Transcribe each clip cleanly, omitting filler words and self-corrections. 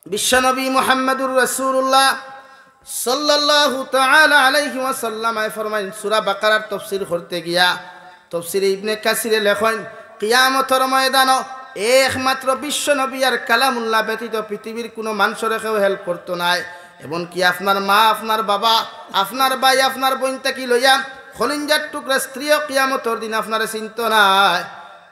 বিশ্বনবী মুহাম্মদুর রাসূলুল্লাহ সাল্লাল্লাহু তাআলা আলাইহি ওয়াসাল্লাম ফরমাইন সূরা বাকারার তাফসীর করতে গিয়া তাফসীরে ইবনে কাসিরে লেখেন কিয়ামতের ময়দানে একমাত্র বিশ্বনবী আর কালামুল্লাহ ব্যতীত পৃথিবীর কোনো মানুষের কেউ হেল্প করতো না এবং কি আপনার মা আপনার বাবা আপনার ভাই আপনার বোন থেকে লইয়া খলিঞ্জার টুকরা স্ত্রীও কিয়ামতের দিন আপনারে চিন্তা নাই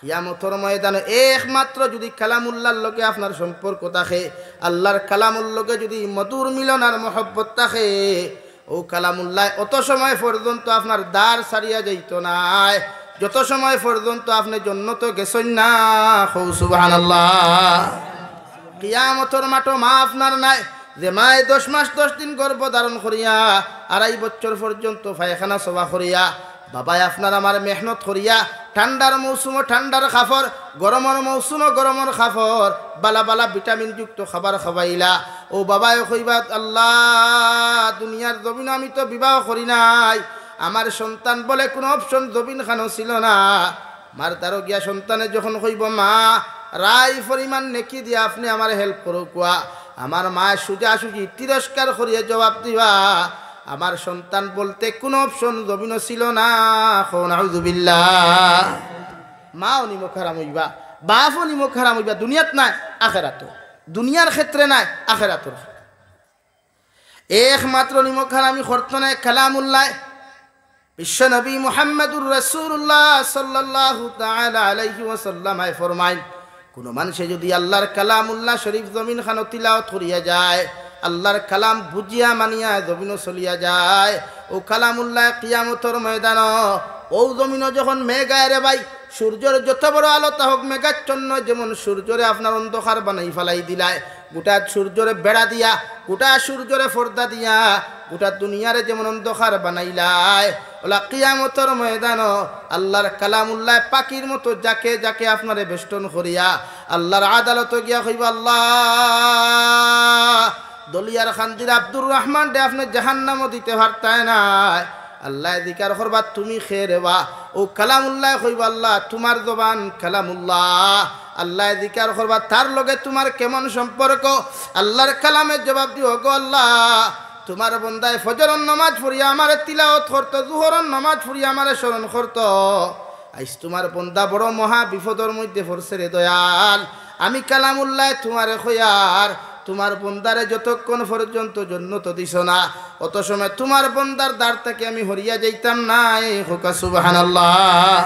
কিয়ামতের ময়দানে একমাত্র যদি কালামুল্লাহর লগে আপনার সম্পর্ক থাকে আল্লাহর কালামুর লগে যদি মধুর মিলন আর মহব্বত থাকে ও কালামুল্লাহ অত সময় পর্যন্ত আপনার দ্বার ছাড়িয়া যাইত নাই যত সময় পর্যন্ত আপনি জান্নাত গেছেন না সুবহানাল্লাহ। কিয়ামতের মাঠে মা আপনার নাই যে মায়ে 10 মাস 10 দিন গর্ভ ধারণ করিয়া 2.5 বছর পর্যন্ত পায়খানা সভা করিয়া বাবাই আপনার আমার মেহনত করিয়া ঠান্ডার মৌসুমে ঠান্ডার খাফর গরমের মৌসুমে গরমের খাফর বালা বালা ভিটামিন যুক্ত খাবার খাওয়াইলা ও বাবাই কইবা আল্লাহ দুনিয়ার জমিন আমি তো বিবাহ করি নাই আমার সন্তান বলে কোনো অপশন জমিন খানো ছিল না মার তারও গিয়া সন্তানে যখন কইব মা রাই পরিমাণ নেকি দিয়া আপনি আমার হেল্প করো কুয়া আমার মা সুজাসুজি তিরস্কার করিয়া জবাব দিবা আমার সন্তান বলতে কোনো অপশন জমিন ছিল না নাউযুবিল্লাহ। মাও নিমুখ হারাম হইবা বাপও নিমুখ হারাম হইবা দুনিয়াত নাই আখেরাত দুনিয়ার ক্ষেত্রে নাই আখেরাতর একমাত্র নিমুখ হারামি করত নাই কালামুল্লাহ বিশ্বনবী মুহাম্মদুর রাসূলুল্লাহ সাল্লাল্লাহু তাআলা আলাইহি ওয়াসাল্লাম ফরমায় কোন মানুষে যদি আল্লাহর কালামুল্লাহ শরীফ জমিন খানো তিলাওয়াত করিয়া যায় আল্লাহর কালাম বুঝিয়া মানিয়া জমিন চলিয়া যায় ও কালামুল্লাহ কিয়ামতের ময়দান ও জমিন যখন মেঘায় রে ভাই সূর্যের যত বড় আলো তা হোক মেঘাচ্ছন্ন যেমন সূর্যরে আপনার অন্ধকার বানাই ফেলাই দিলায় গোটা সূর্যরে বেড়া দিয়া গোটা সূর্যরে পর্দা দিয়া গোটা দুনিয়ারে যেমন অন্ধকার বানাইলায় ওলা কিয়ামতের ময়দান আল্লাহর কালামুল্লাহ পাখির মতো যাকে যাকে আপনারে বেষ্টন করিয়া আল্লাহর আদালত গিয়া কইবা আল্লাহ দলিয়ার খান্দির আব্দুর রহমান ডে আপনি জাহান্নামও দিতে পারতায় নাই আল্লাহ জিকার করবা তুমি খেরেবা ও কালামুল্লাহ কইবা আল্লাহ তোমার জবান কালামুল্লাহ আল্লাহ জিকার করবা তার লগে তোমার কেমন সম্পর্ক আল্লাহর কালামের জবাব দিও গো আল্লাহ তোমার বন্দায় ফজরের নামাজ পড়িয়া আমারে তিলাওয়াত করত জোহরের নামাজ পড়িয়া আমারে স্মরণ করত আইস তোমার বন্দা বড় মহা বিপদের মধ্যে পড়ছে রে দয়াল আমি কালামুল্লাহ তোমারে কইয়ার তোমার বন্দারে যতক্ষণ পর্যন্ত জান্নাত দিছ না অত সময় তোমার বন্দার দ্বার থেকে আমি হরিয়া যাইতাম না হোকা সুবহানাল্লাহ।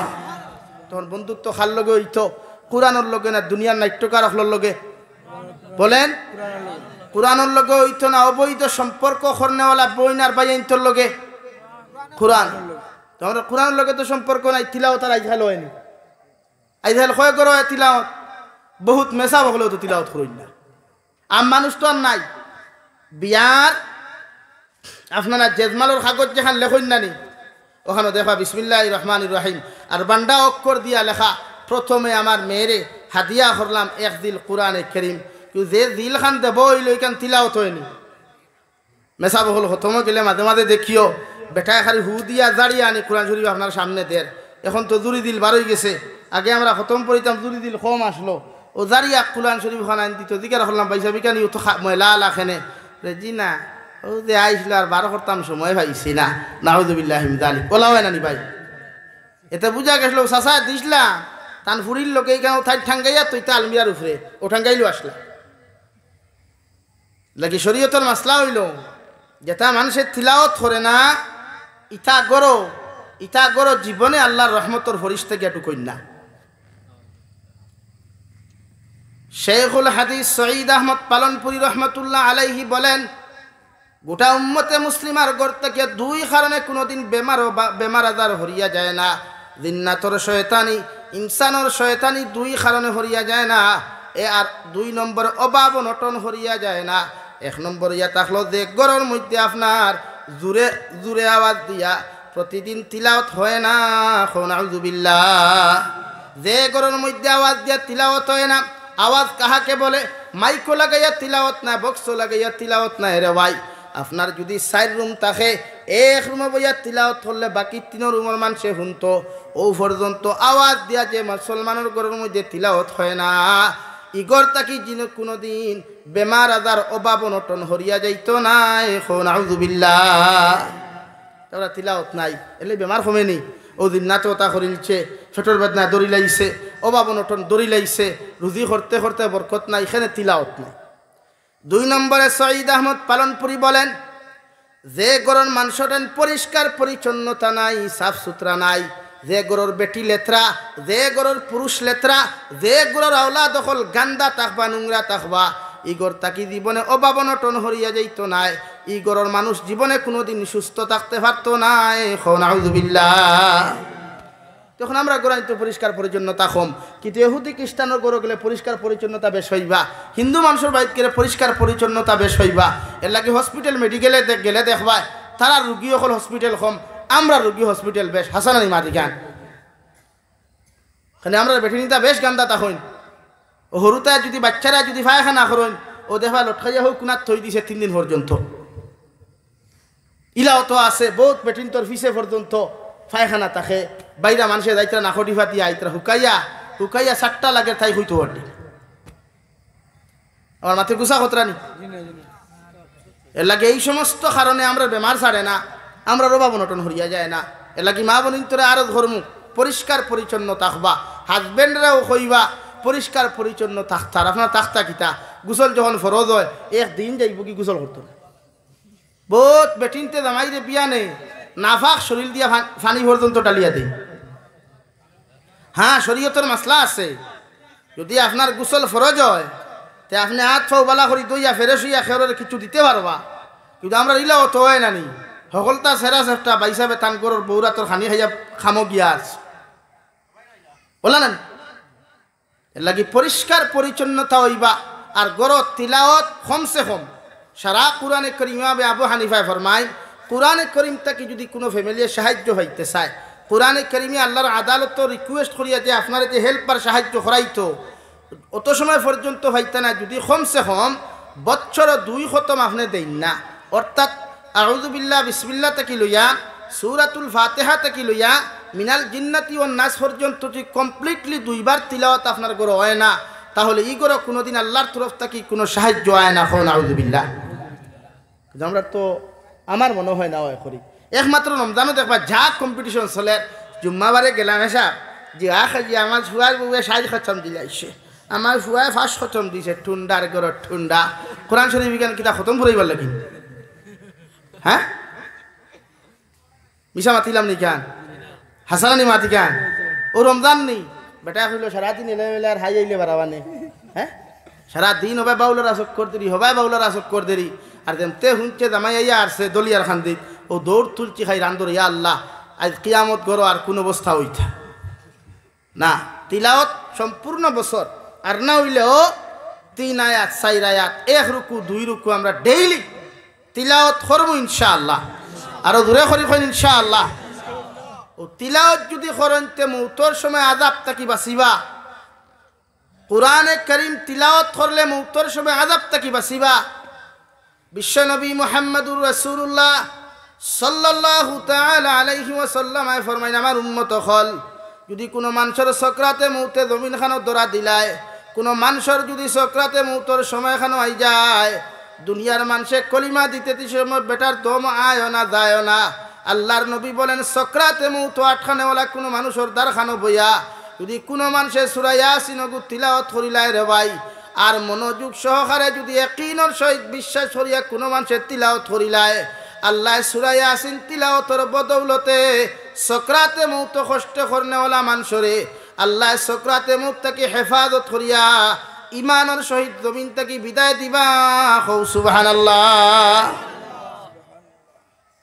তোমার বন্ধুত্ব খার লগে হইতো কুরআনের লগে না দুনিয়ার নাট্যকারকর লগে বলেন কুরআনের লগে হইতো না অবৈধ সম্পর্ক করনেওয়ালা বইনার বাইনতর লগে কুরআন তোমরা কুরআনের লগে তো সম্পর্ক নাই তিলাওয়াত আর আইজাল হয়নি আইজাল কয় করো তিলাওয়াত বহুত মেসা হলেও তো তিলাওয়াত করেন না আম মানুষ তো আর নাই বিয়ার আপনারা জেজমালের কাগজ যেখান লেখেন না নি ওখানে দেখা বিসমিল্লাহির রহমানির রহিম আর বান্ডা অক্ষর দিয়া লেখা প্রথমে আমার মেয়েরে হাদিয়া করলাম এক দিল কোরআনে কারীম কেউ যে দিল খান দেব ওই লইকান তিলাওয়াত হয়নি মেসা বহুল হতম গেলে মাঝে মাঝে দেখিও বেটায় খালি হু দিয়া জাড়িয়ে আনি কোরআন শরীফ আপনার সামনে দের এখন তো জুরি দিল বারোই গেছে আগে আমরা খতম পড়িতাম জুরি দিল কম আসলো ও জারিয়া কুরআন শরীফ খান আন দিত জিজ্ঞাসা করলাম পয়সা বিকানি ও তো ময়লা লাখেনে জি না ও যে আইসলো আর 12 করতাম সময় ভাইছি না নাউযুবিল্লাহি মিন যালিক ওলা হয় নানি ভাই এতে বুঝা গেছিল চাচা দিসলা তান ফুরির লোকে এইখানে ঠাই ঠাঙ্গাইয়া তুই তা আলমিরার উপরে ও ঠাঙ্গাইলো আসলা লাগি শরীয়তের মাসলা হইল যেটা মানুষের তিলাওয়াত করে না ইতা গরো জীবনে আল্লাহর রহমতের ফরিশতা গিয়া টুকইন না। শেখুল হাদিস সঈদ আহমদ পালনপুরি রহমতুল্লাহ আলাইহি বলেন গোটা উম্মতে মুসলিমার গড় থেকে 2 কারণে কোনোদিন বেমার আজার হরিয়া যায় না জিন্নাতর শয়তানি ইনসানর শয়তানি 2 কারণে হরিয়া যায় না এ আর 2 নম্বর অভাব অনটন হরিয়া যায় না 1 নম্বর ইয়া থাকলো যে গড়ের মধ্যে আপনার জুরে জুরে আওয়াজ দিয়া প্রতিদিন তিলাওয়াত হয় না নাউযুবিল্লাহ যে গড়ের মধ্যে আওয়াজ দিয়া তিলাওয়াত হয় না আওয়াজ কাহাকে বলে মাইকো লাগাইয়া তিলাওয়াত না বক্স লাগাইয়া তিলাওয়াত না রে ভাই আপনার যদি 4 রুম থাকে এক রুমে বইয়া তিলাওয়াত করলে বাকি 3 রুমের মানুষে শুনতো ও পর্যন্ত আওয়াজ দিয়া যে মুসলমানের ঘরের মধ্যে তিলাওয়াত হয় না ইগর তাকি জিন কোনোদিন বেমার আজার অভাব অনটন হরিয়া যাইত না। এখন আউযুবিল্লাহ তারা তিলাওত নাই এলে বেমার কমেনি। ও দিন নাচতা করিলছে, ছোটর বেদনা দড়ি লাইছে, অভাব অনটন দড়ি লাইছে, রুজি করতে করতে বরকত নাই, এখানে তিলাওত নাই। 2 নম্বরে সঈদ আহমদ পালনপুরি বলেন, যে গরর মানুষের পরিষ্কার পরিচ্ছন্নতা নাই, সাফ সুতরা নাই, যে গরর বেটি লেত্রা, যে গরর পুরুষ লেত্রা, যে গরর আওলা দখল গান্দা তাকবা নোংরা তাকবা, ইগর তাকি জীবনে অভাব অনটন হরিয়া যাইত নাই, ইগরর মানুষ জীবনে কোনোদিন সুস্থ থাকতে পারত না। এখন আউযুবিল্লাহ তখন আমরা গোড়াইত পরিষ্কার পরিচ্ছন্নতা কম, কিন্তু ইহুদি খ্রিস্টানের গরো গেলে পরিষ্কার পরিচ্ছন্নতা বেশ হইবা, হিন্দু মানুষের বাইত গেলে পরিষ্কার পরিচ্ছন্নতা বেশ হইবা। এর লাগে হসপিটাল মেডিকেলে গেলে দেখবা তারা রুগী হল হসপিটাল কম, আমরা রুগী হসপিটাল বেশ। হাসান আলী মাদিকান খালি আমরা বেঠিনিতা বেশ গান্দা তখন ও হরুতায় যদি বাচ্চারা যদি পায়খানা করেন ও দেখবা লটকাইয়া হোক কুনার থই দিছে 3 দিন পর্যন্ত। ইলাও তো আছে বহুত বেটিন তোর ফিসে পর্যন্ত পায়খানা থাকে, বাইরা মানুষের যাইতরা নাখটি ফাটি আইতরা হুকাইয়া হুকাইয়া 7টা লাগে তাই হইতো পারটি। আমার মাথায় গুছা খতরানি এর লাগে এই সমস্ত কারণে আমরা বেমার ছাড়ে না, আমরা অভাব অনটন হরিয়া যায় না। এর লাগে মা বোন তোরা আরো ধর্ম পরিষ্কার পরিচ্ছন্ন থাকবা, হাজবেন্ডরাও কইবা পরিষ্কার পরিচ্ছন্ন থাকতার। আপনার তাখতা কিতা গোসল যখন ফরজ হয় একদিন যাইব কি গোসল করতো না। বহুত বেটিনতে জামাইরে বিয়া নেই নাফাক শরীর দিয়া ফানি পর্যন্ত ডালিয়া দেয়। হ্যাঁ শরীয়তের মাসলা আছে, যদি আপনার গোসল ফরজ হয় তে আপনি হাত ফাও বালা করি দইয়া ফেরেস হইয়া খেরের কিছু দিতে পারবা, কিন্তু আমরা ইলাও তো হয় নানি সকলটা সেরা সেফটা বাইসাবে তান করর বৌরা তোর খানি খাইয়া খামো গিয়া আছে বলা না। এর লাগি পরিষ্কার পরিচ্ছন্নতা হইবা। আর গরত তিলাওয়াত কমসে কম সারা কোরআনে করিম ইমাম আবু হানিফায় ফরমায়, কোরআনে করিম তাকে যদি কোনো ফ্যামিলির সাহায্য হইতে চায়, কোরআনে করিমে আল্লাহর আদালত রিকোয়েস্ট করিয়া যে আপনার যে হেল্পার সাহায্য করাইতো অত সময় পর্যন্ত হইতে না, যদি কমসে কম বছর 2 খতম আপনি দেন না, অর্থাৎ আউযু বিল্লাহ বিসমিল্লাহ থেকে লইয়া সূরাতুল ফাতিহা থেকে লইয়া মিনাল জিন্নাতি ওয়ান নাস পর্যন্ত যদি কমপ্লিটলি 2 বার তিলাওয়াত আপনার গরো হয় না, তাহলে এই গরো কোনোদিন আল্লাহর তরফ থেকে কোনো সাহায্য হয় না। এখন আউযু বিল্লাহ আমরা তো আমার মনে হয় না হয় করি। একমাত্র রমজানও দেখবা যা কম্পিটিশন চলে, জুম্মাবারে গেলাম এসা যে খাজি আমার ফুয়ার বউয়ে 60 খতম দিয়ে আইছে, আমার ফুয়ায় 5 খতম দিছে, ঠুন্ডার গরর ঠুন্ডা কোরআন শরীফ বিজ্ঞান কিতা খতম করাইবার লাগি। হ্যাঁ মিশা মাতিলাম নি কেন, হাসানানি মাতি কেন, ও রমজান নেই বেটা হইল সারাদিন এলে এলে আর হাই আইলে বাড়াবানে। হ্যাঁ সারাদিন হবে বাউলার আসক কর দেরি, হবাই বাউলার আসক কর দেরি, আর যেমতে হুঁচে জামাই আইয়া আসছে দলিয়ার খান্দি ও দৌড় তুলছি খাই রান্দর, ইয়া আল্লাহ আজ কিয়ামত গরো আর কোন অবস্থা হইতা না। তিলাওয়াত সম্পূর্ণ বছর আর না হইলেও 3 আয়াত 4 আয়াত 1 রুকু 2 রুকু আমরা ডেইলি তিলাওয়াত করবো ইনশাআল্লাহ, আরো দূরে করি ইনশাআল্লাহ। ও তিলাওয়াত যদি করেন তে মৌতর সময় আযাব থাকি বাঁচিবা। কোরআনে কারীম তিলাওয়াত করলে মৌতর সময় আযাব থাকি বাঁচিবা। বিশ্বনবী মুহাম্মদুর রাসূলুল্লাহ সাল্লাল্লাহু তাআলা আলাইহি ওয়াসাল্লাম ফরমায়, আমার উম্মত হল যদি কোনো মানুষের সকরাতে মৌতে জমিন খানো দরা দিলায়, কোনো মানুষের যদি সকরাতে মৌতর সময় খানো আই যায়, দুনিয়ার মানুষে কলিমা দিতে সময় বেটার দম আয় না যায় না। আল্লাহর নবী বলেন সকরাতে মৌত আটখানে ওলা কোনো মানুষের দ্বার খানো বইয়া যদি কোনো মানুষের সূরা ইয়াসিন তিলাওয়াত করিলায় রে ভাই, আর মনোযোগ সহকারে যদি ইয়াকিনের সহিত বিশ্বাস করিয়া কোনো মানুষের তিলাওয়াত করিলায়, আল্লাহ সূরা ইয়াসিন তিলাওয়াতের বদৌলতে সকরাতে মৌত কষ্ট করনেওয়ালা মানুষরে আল্লাহ সকরাতে মৌত থেকে হেফাজত করিয়া ইমানের সহিত জমিন থেকে বিদায় দিবা। হৌ সুবহানাল্লাহ।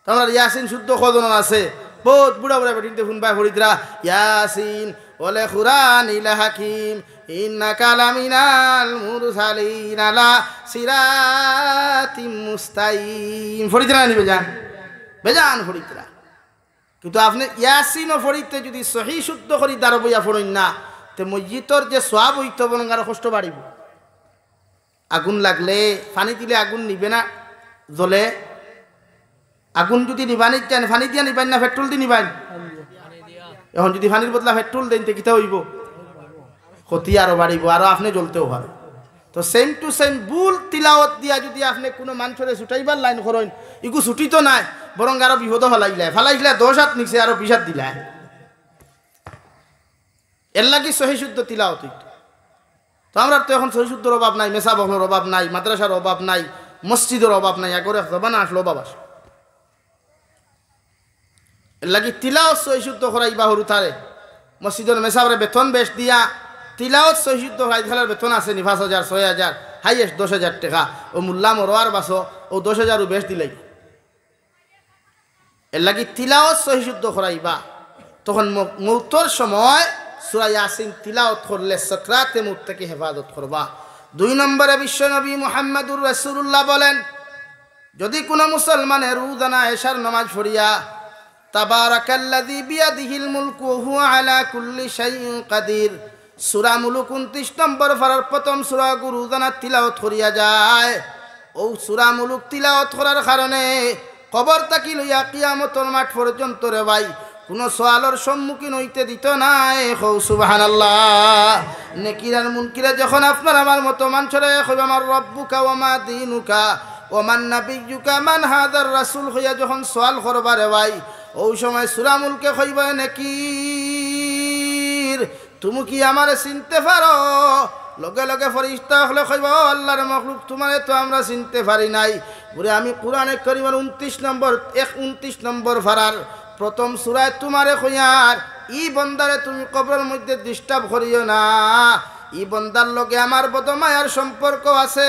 তোমার ইয়াসিন শুদ্ধ কজন আছে, বহুত বুড়া বুড়া বেটিনতে শুনবা ফরিদরা ইয়াসিন ওলে কুরআন ইলা হাকিম ইন্নাকা লামিনাল মুরসালিন আলা সিরাতিম মুস্তাকিম। ফরিদরা নিবে যান বেজান ফরিদরা, কিন্তু আপনি ইয়াসিন ও ফরিদতে যদি সহি শুদ্ধ করি দাঁড় বইয়া ফড়ইন না, তে মসজিদর যে সওয়াব হইতো বনগার কষ্ট বাড়িব। আগুন লাগলে পানি দিলে আগুন নিবে না, জ্বলে। আগুন যদি নিবানি চান পানি দিয়া নিবান না পেট্রোল দিয়ে নিবান? এখন যদি পানির বদলা পেট্রোল দেন তে কিতা হইব? ক্ষতি আরো বাড়িব, আরো আপনি জ্বলতেও পারে। তো সেম টু সেম ভুল তিলাওয়াত দিয়া যদি আপনি কোনো মানুষের ছুটাইবার লাইন করেন ইগু ছুটি তো নাই, বরং আরো বিপদ ফালাইলে 10 হাত নিচে আরো 20 হাত দিলা। এর লাগি সহি শুদ্ধ তিলাওয়াত হইতো। তো আমরা তো এখন সহি শুদ্ধর অভাব নাই, মেসা বহলের অভাব নাই, মাদ্রাসার অভাব নাই, মসজিদের অভাব নাই, আগরে জবানা আসলো অভাব আসলো। এর লাগি তিলাওয়াত সহি শুদ্ধ করাইবা হরু তারে মসজিদের মেসাবরে বেতন বেশ দিয়া তিলাওয়াত সহি শুদ্ধ করাই খেলার বেতন আছে নি 5,000 6,000 হাইয়েস্ট 10,000 টাকা। ও মোল্লা মরোয়ার বাসো ও 10,000 বেশ দিলাই। এর লাগি তিলাওয়াত সহি শুদ্ধ করাইবা। তখন মৌতর সময় সূরা ইয়াসিন তিলাওয়াত করলে সাকরাতে মউত থেকে হেফাজত করবা। 2 নম্বরে বিশ্বনবী মুহাম্মদুর রাসূলুল্লাহ বলেন, যদি কোনো মুসলমানের রোজানা এশার নামাজ পড়িয়া তাবারাকাল্লাযী বিয়াদিহিল মুলকু ওয়া হুয়া আলা কুল্লি শাইইন কাদির সূরা মুলক 29 নম্বর পারার প্রথম সূরা রোজানা তিলাওয়াত করিয়া যায়, ও সূরা মুলক তিলাওয়াত করার কারণে কবর থাকি লইয়া কিয়ামতের মাঠ পর্যন্ত রে ভাই কোনো সওয়ালের সম্মুখীন হইতে দিত নাই। হৌ সুবহানাল্লাহ। নেকির আর মুনকিরা যখন আপনার আমার মতো মানুষরে কইবা আমার রব্বুকা ওয়া মা দীনুকা ওয়া মান নাবিয়্যুকা মান হাদার রাসূল হইয়া যখন সওয়াল করবারে ভাই ওই সময় সূরা মুলকে কইবা নেকির তুমি কি আমারে চিনতে পারো? লগে লগে ফেরেশতা হলে কইবা ও আল্লাহর মাখলুক তোমারে তো আমরা চিনতে পারি নাই। বলে আমি কোরআনে কারীমের 29 নম্বর ফারার প্রথম সূরায় তোমারে কইয়ার ই বন্দারে তুমি কবরের মধ্যে ডিস্টার্ব করিও না, ই বন্দার লগে আমার বদমায়ার সম্পর্ক আছে।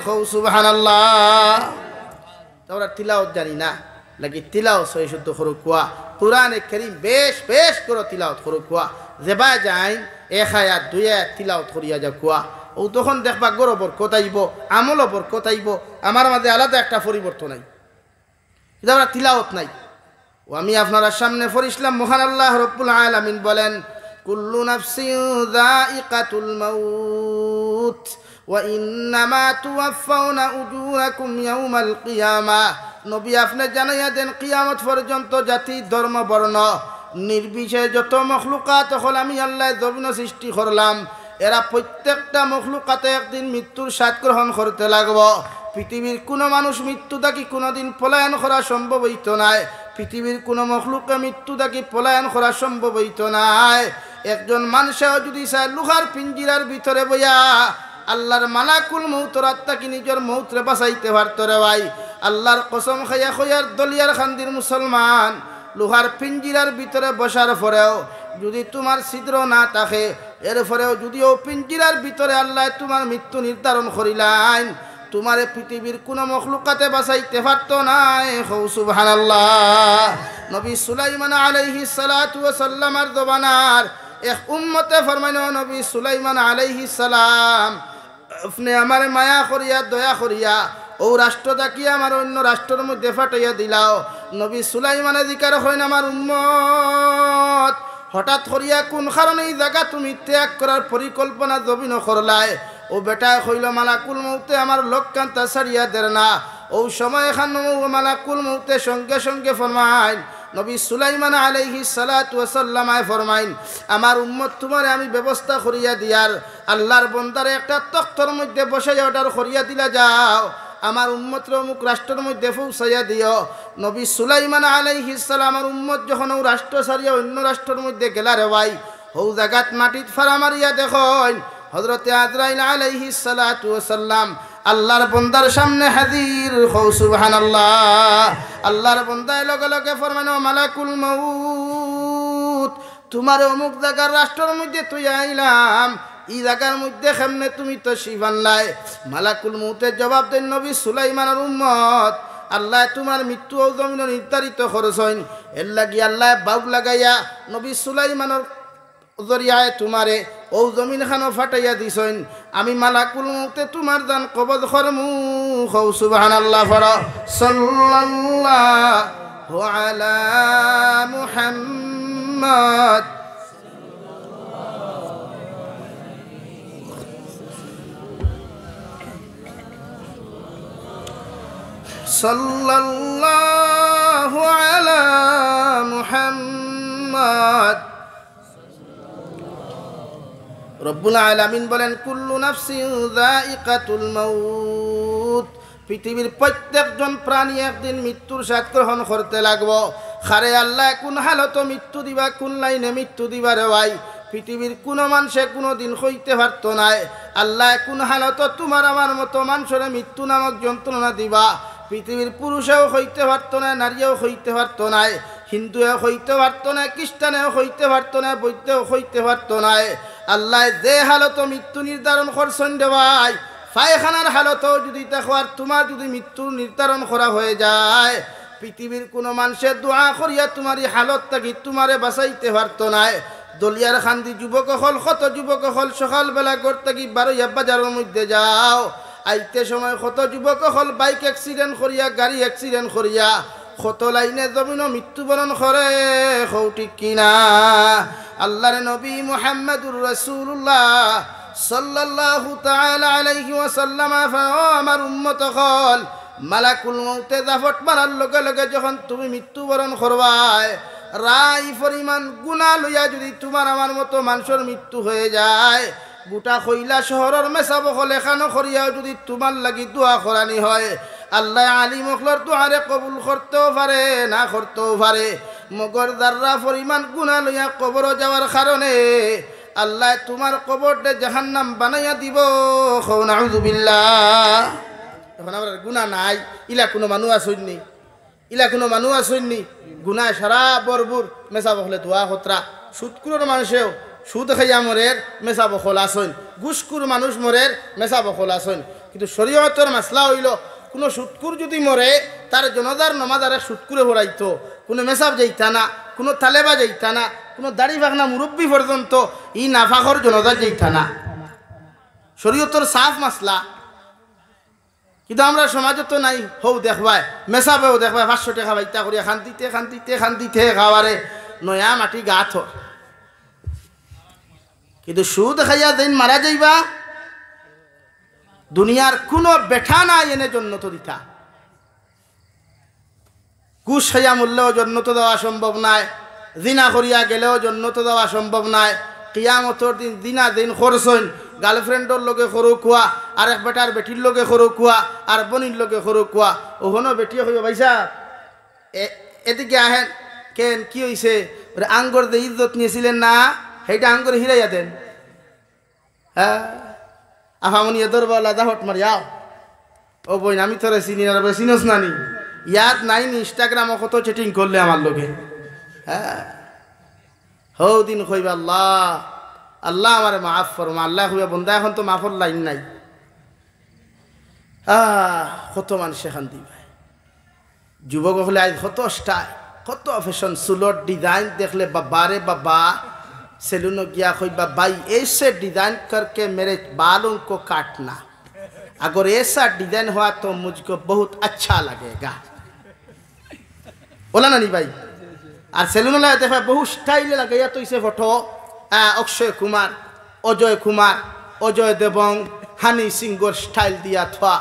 কও সুবহানাল্লাহ। তোমরা তিলাওয়াত জানি না লাগি তিলাওয়াত সহি শুদ্ধ করো কুয়া কোরআনে কারীম বেশ বেশ করে তিলাওয়াত করো কুয়া যেবা যায় 1 আয়াত 2 আয়াত তিলাওয়াত করিয়া যা কুয়া ও তখন দেখবা গরো বরকত আইব, আমল বরকত আইব, আমার মাঝে আলাদা একটা পরিবর্তন নাই। এটা আমরা তিলাওয়াত নাই। ও আমি আপনার সামনে পড়িলাম মহান আল্লাহ রব্বুল আলামিন বলেন কুল্লু নাফসিন যায়িকাতুল মাউত ওয়া ইন্নামা তুওয়াফাউনা উজুরাকুম ইয়াউমাল কিয়ামাহ। নবী আপনি জানাইয়া দেন কিয়ামত পর্যন্ত জাতি ধর্ম বর্ণ নির্বিশেষে যত মখলুকাত হল আমি আল্লাহ জমিন সৃষ্টি করলাম এরা প্রত্যেকটা মখলুকাতে একদিন মৃত্যুর স্বাদ গ্রহণ করতে লাগব। পৃথিবীর কোনো মানুষ মৃত্যু থাকি কোনোদিন পলায়ন করা সম্ভব হইত নাই, পৃথিবীর কোনো মখলুকে মৃত্যু থাকি পলায়ন করা সম্ভব হইত নাই। একজন মানুষেও যদি চায় লোহার পিঞ্জিরার ভিতরে বইয়া আল্লাহর মালাকুল মউতের আত্মাকে নিজের মউতরে বাঁচাইতে পারত রে ভাই। আল্লাহর কসম খাইয়া খইয়ার দলিয়ার খান্দির মুসলমান লোহার পিঞ্জিরার ভিতরে বসার পরেও যদি তোমার ছিদ্র না থাকে এরপরেও যদিও পিঞ্জিরার ভিতরে আল্লাহ তোমার মৃত্যু নির্ধারণ করিলেন তোমারে পৃথিবীর কোনো মখলুকাতে বাঁচাইতে পারত না। সুবহানাল্লাহ। নবী সুলাইমান আলাইহিস সালাতু ওয়াস সালামের জবানার এক উম্মতে ফরমাইল নবী সুলাইমান আলাইহিস সালাম আপনি আমার মায়া করিয়া দয়া করিয়া ও রাষ্ট্রটাকে আমার অন্য রাষ্ট্রের মধ্যে ফাটাইয়া দিলাও। নবী সুলাইমানে জিকার হইন আমার উম্মত হঠাৎ করিয়া কোন কারণে এই জায়গা তুমি ত্যাগ করার পরিকল্পনা জবিন করলাই। ও বেটায় কইল মালাকুল মউতে আমার লক্ষ্যান্তা ছাড়িয়া দের না। ও সময় এখান মালাকুল মউতে সঙ্গে সঙ্গে ফরমাইন নবী সুলাইমান আলাইহিস সালাতু ওয়াস সালাম ফরমাইন আমার উম্মত তোমারে আমি ব্যবস্থা করিয়া দিয়ার আল্লাহর বন্দারে একটা তখ্তর মধ্যে বসাইয়া অর্ডার করিয়া দিলা যাও আমার উম্মতর অমুক রাষ্ট্রের মধ্যে পৌঁছাইয়া দিও। নবী সুলাইমান আলাইহিস সালাম আমার উম্মত যখন ও রাষ্ট্র ছাড়িয়া অন্য রাষ্ট্রের মধ্যে গেলা রে ভাই হৌ জাগাত মাটিত ফাড়া মারিয়া দেখেন হযরতে আজরাইল আলাইহিস সালাতু ওয়াস সালাম আল্লাহর বন্দার সামনে হাজির। হৌ সুবহানাল্লাহ। আল্লাহর বন্দায় লগে লগে ফরমানো মালাকুল মউত তোমার অমুক জায়গার রাষ্ট্রের মধ্যে তুই আইলাম এই জায়গার মধ্যে কেমনে তুমি তো শিবানলাই। মালাকুল মউতের জবাব দেন নবী সুলাইমানের উম্মত আল্লাহ তোমার মৃত্যু ও জমিন নির্ধারিত করছেন এর লাগি আল্লাহ বাউক লাগাইয়া নবী সুলাইমানের জরিয়ায় তোমারে ও জমিন খানো ফাটাইয়া দিছেন আমি মালাকুল মউতে তোমার দান কবজ করমু। হৌ সুবহানাল্লাহ। ফরা সাল্লাল্লাহু আলা মুহাম্মদ সাল্লাল্লাহু আলা মুহাম্মদ রব্বুল আলামিন বলেন কুল্লু নাফসিন যায়িকাতুল মাউত, পৃথিবীর প্রত্যেকজন প্রাণী একদিন মৃত্যুর স্বাদ গ্রহণ করতে লাগবো। খারে আল্লাহ কোন হালত মৃত্যু দিবা, কোন লাইনে মৃত্যু দিবা রে ভাই? পৃথিবীর কোনো মানুষে কোনো দিন হইতে পারতো নাই। আল্লাহ কোন হালত তোমার আমার মতো মানুষের মৃত্যু নামক যন্ত্রণা দিবা। পৃথিবীর পুরুষেও হইতে পারতো না, নারীও হইতে পারতো না, হিন্দুও হইতে পারতো না, খ্রিস্টানেও হইতে পারতো না, বৌদ্ধও হইতে পারতো না। আল্লাহ যে হালত মৃত্যু নির্ধারণ করছেন রে ভাই, পায়খানার হালতও যদি দেখো আর তোমার যদি মৃত্যুর নির্ধারণ করা হয়ে যায়, পৃথিবীর কোনো মানুষের দোয়া করিয়া তোমার এই হালত থাকি তোমারে বাঁচাইতে পারতো না। দলিয়ার খান্দি যুবক হল, কত যুবক হল সকালবেলা ঘর থাকি বারোইয়া বাজারের মধ্যে যাও, আইতে সময় কত যুবক হল বাইক অ্যাক্সিডেন্ট করিয়া, গাড়ি অ্যাক্সিডেন্ট করিয়া কত লাইনে জমিনও মৃত্যুবরণ করে। হৌ ঠিক কিনা? আল্লাহর নবী মুহাম্মদুর রাসূলুল্লাহ সাল্লাল্লাহু তাআলা আলাইহি ওয়াসাল্লাম আমার উম্মত হল, মালাকুল মউতে জাফট মারার লগে লগে যখন তুমি মৃত্যুবরণ করবাই, রাই পরিমাণ গুনাহ লইয়া যদি তোমার আমার মতো মানুষের মৃত্যু হয়ে যায়, গোটা কইলা শহরের মেসাব হলে খানো করিয়াও যদি তোমার লাগি দোয়া করানি হয়, আল্লাহ আলিম মখলর দোয়ারে কবুল করতেও পারে, না করতেও পারে। মগর দাররা পরিমাণ গুনাহ লইয়া কবর যাওয়ার কারণে আল্লাহ তোমার কবরটা জাহান্নাম বানাইয়া দিব। নাউযুবিল্লাহ। এখন আমরা গুনাহ নাই, ইলা কোনো মানুষ আসেননি, ইলা কোনো মানুষ আসেননি, গুনাহ সারা বরবুর মেসাব হলে দোয়া হতরা। সুদকুরের মানুষেও সুদ খাইয়া মরের মেসা বখল আসেন, ঘুষকুর মানুষ মরের মেসা বখল আসেন। কিন্তু শরীয়তের মাসলা হইল কোনো সুদকুর যদি মরে তার জনদার নমাদারে সুদকুরে ভরাইতো, কোনো মেসাব যাইতা না, কোনো তালেবা যাইতা না, কোনো দাড়ি ভাগনা মুরব্বী পর্যন্ত ই নাফাখর জনদার যাইতা না। শরীয়তের সাফ মাসলা। কিন্তু আমরা সমাজত তো নাই। হৌ দেখবাই মেসাবেও দেখবাই 500 টাকা বাইতা করিয়া খান্দিতে খান্দিতে খান্দিতে খাওয়ারে নয়া মাটি গাথ। কিন্তু সুদ খাইয়া দিন মারা যাইবা, দুনিয়ার কোনো বেঠা নাই এনে জন্নত দিতা। ঘুষ খাইয়া মূল্যেও জন্নত দেওয়া সম্ভব নাই, জিনা করিয়া গেলেও জন্নত দেওয়া সম্ভব নাই। কিয়ামতর দিন দিনা দিন খরচইন, গার্লফ্রেন্ডর লগে সরু খোয়া, আর এক বেটার বেটির লগে সরু খোয়া, আর বনির লগে সরু খোয়া। ওহনো বেটিয়ে হইব ভাইসা এদিকে আহেন কেন কি হইছে? আঙ্গর দে ইজ্জত নিয়েছিলেন না, সেইটা আঙ্গরে হিরাইয়া দেন। হ্যাঁ আফামনি এদর বলা দাহট মারিয়াও। ও বই আমি তোরে চিনি না, চিনস নানি ইয়াদ নাই নি ইনস্টাগ্রামে কত চেটিং করলে আমার লোকে। হ্যাঁ হৌ দিন কইবা আল্লাহ আল্লাহ আমার মাফ ফরমা, আল্লাহ কইবা বন্ধা এখন তো মাফর লাইন নাই। কত মানুষ এখান দিবে। যুবক হলে আজ কত স্টাইল, কত ফ্যাশন, চুলর ডিজাইন দেখলে বাবা রে বাবা। সেলুনো गया खोइबा भाई ऐसे डिजाइन करके मेरे बालों को काटना, अगर ऐसा डिजाइन हुआ तो मुझको बहुत अच्छा लगेगा। बोला ना नहीं भाई? और सेलुनो लगा देखा बहुत स्टाइल लगे तो इसे फोटो अक्षय कुमार, अजय कुमार, अजय देवगन, हनी सिंह स्टाइल दिया था।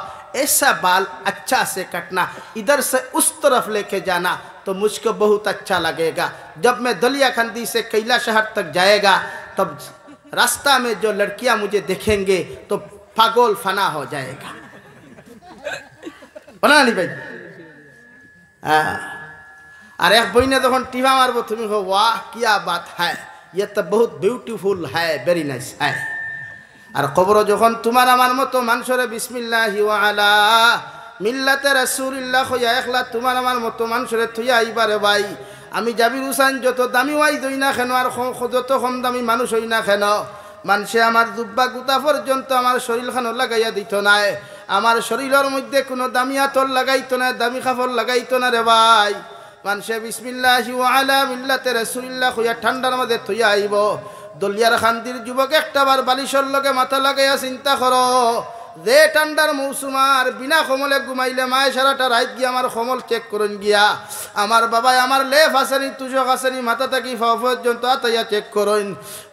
ऐसा बाल अच्छा से काटना, इधर से उस तरफ लेके जाना तो मुझको बहुत अच्छा लगेगा। जब मैं दलिया खंडी से कैला शहर तक जाएगा तब रास्ता में जो लड़कियां मुझे देखेंगे तो पागल फना हो जाएगा। बना नहीं भाई? अरे एक बहने तो टीवा मारबो तुम्हें हो, वाह क्या बात है, ये तो बहुत ब्यूटीफुल है, वेरी नाइस है। আর কবর যখন তোমার আমার মতো মানুষরে বিসমিল্লাহি ওয়া আলা মিল্লাতে রাসূলুল্লাহ কইয়া একলা তোমার আমার মতো মানুষরে থইয়া আইবারে ভাই, আমি জাবির হুসাইন যত দামি ওয়াই দই না কেন আর যত কম দামি মানুষ হই না কেন, মানুষে আমার জুব্বা গুতা পর্যন্ত আমার শরীরখানো লাগাইয়া দিত না, আমার শরীরের মধ্যে কোনো দামি আতর লাগাইতো না, দামি কাপড় লাগাইতো না রে ভাই। মানুষে বিসমিল্লাহি ওয়া আলা মিল্লাতে রাসূলুল্লাহ কইয়া ঠান্ডার মধ্যে থইয়া আইব। দলিয়ার খান্দির যুবক একটাবার বালিশর লগে মাথা লাগাইয়া চিন্তা করো, যে ঠান্ডার মৌসুম আর বিনা কমলে ঘুমাইলে মায় সারাটা রাত গিয়া আমার কমল চেক করুন গিয়া, আমার বাবাই আমার লেফ আসেনি তুষক আসেনি মাথা থাকি ফাও পর্যন্ত আতাইয়া চেক করুন।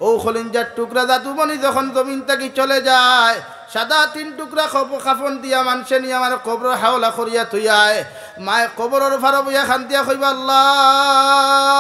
ও খলিঞ্জার টুকরা দাদু বনি যখন জমিন থাকি চলে যায়, সাদা 3 টুকরা কাফন দিয়া মানুষে নিয়ে আমার কবর হাওলা করিয়া থইয়ায়, মায় কবরের ফারা বইয়া খান দিয়া কইবা আল্লাহ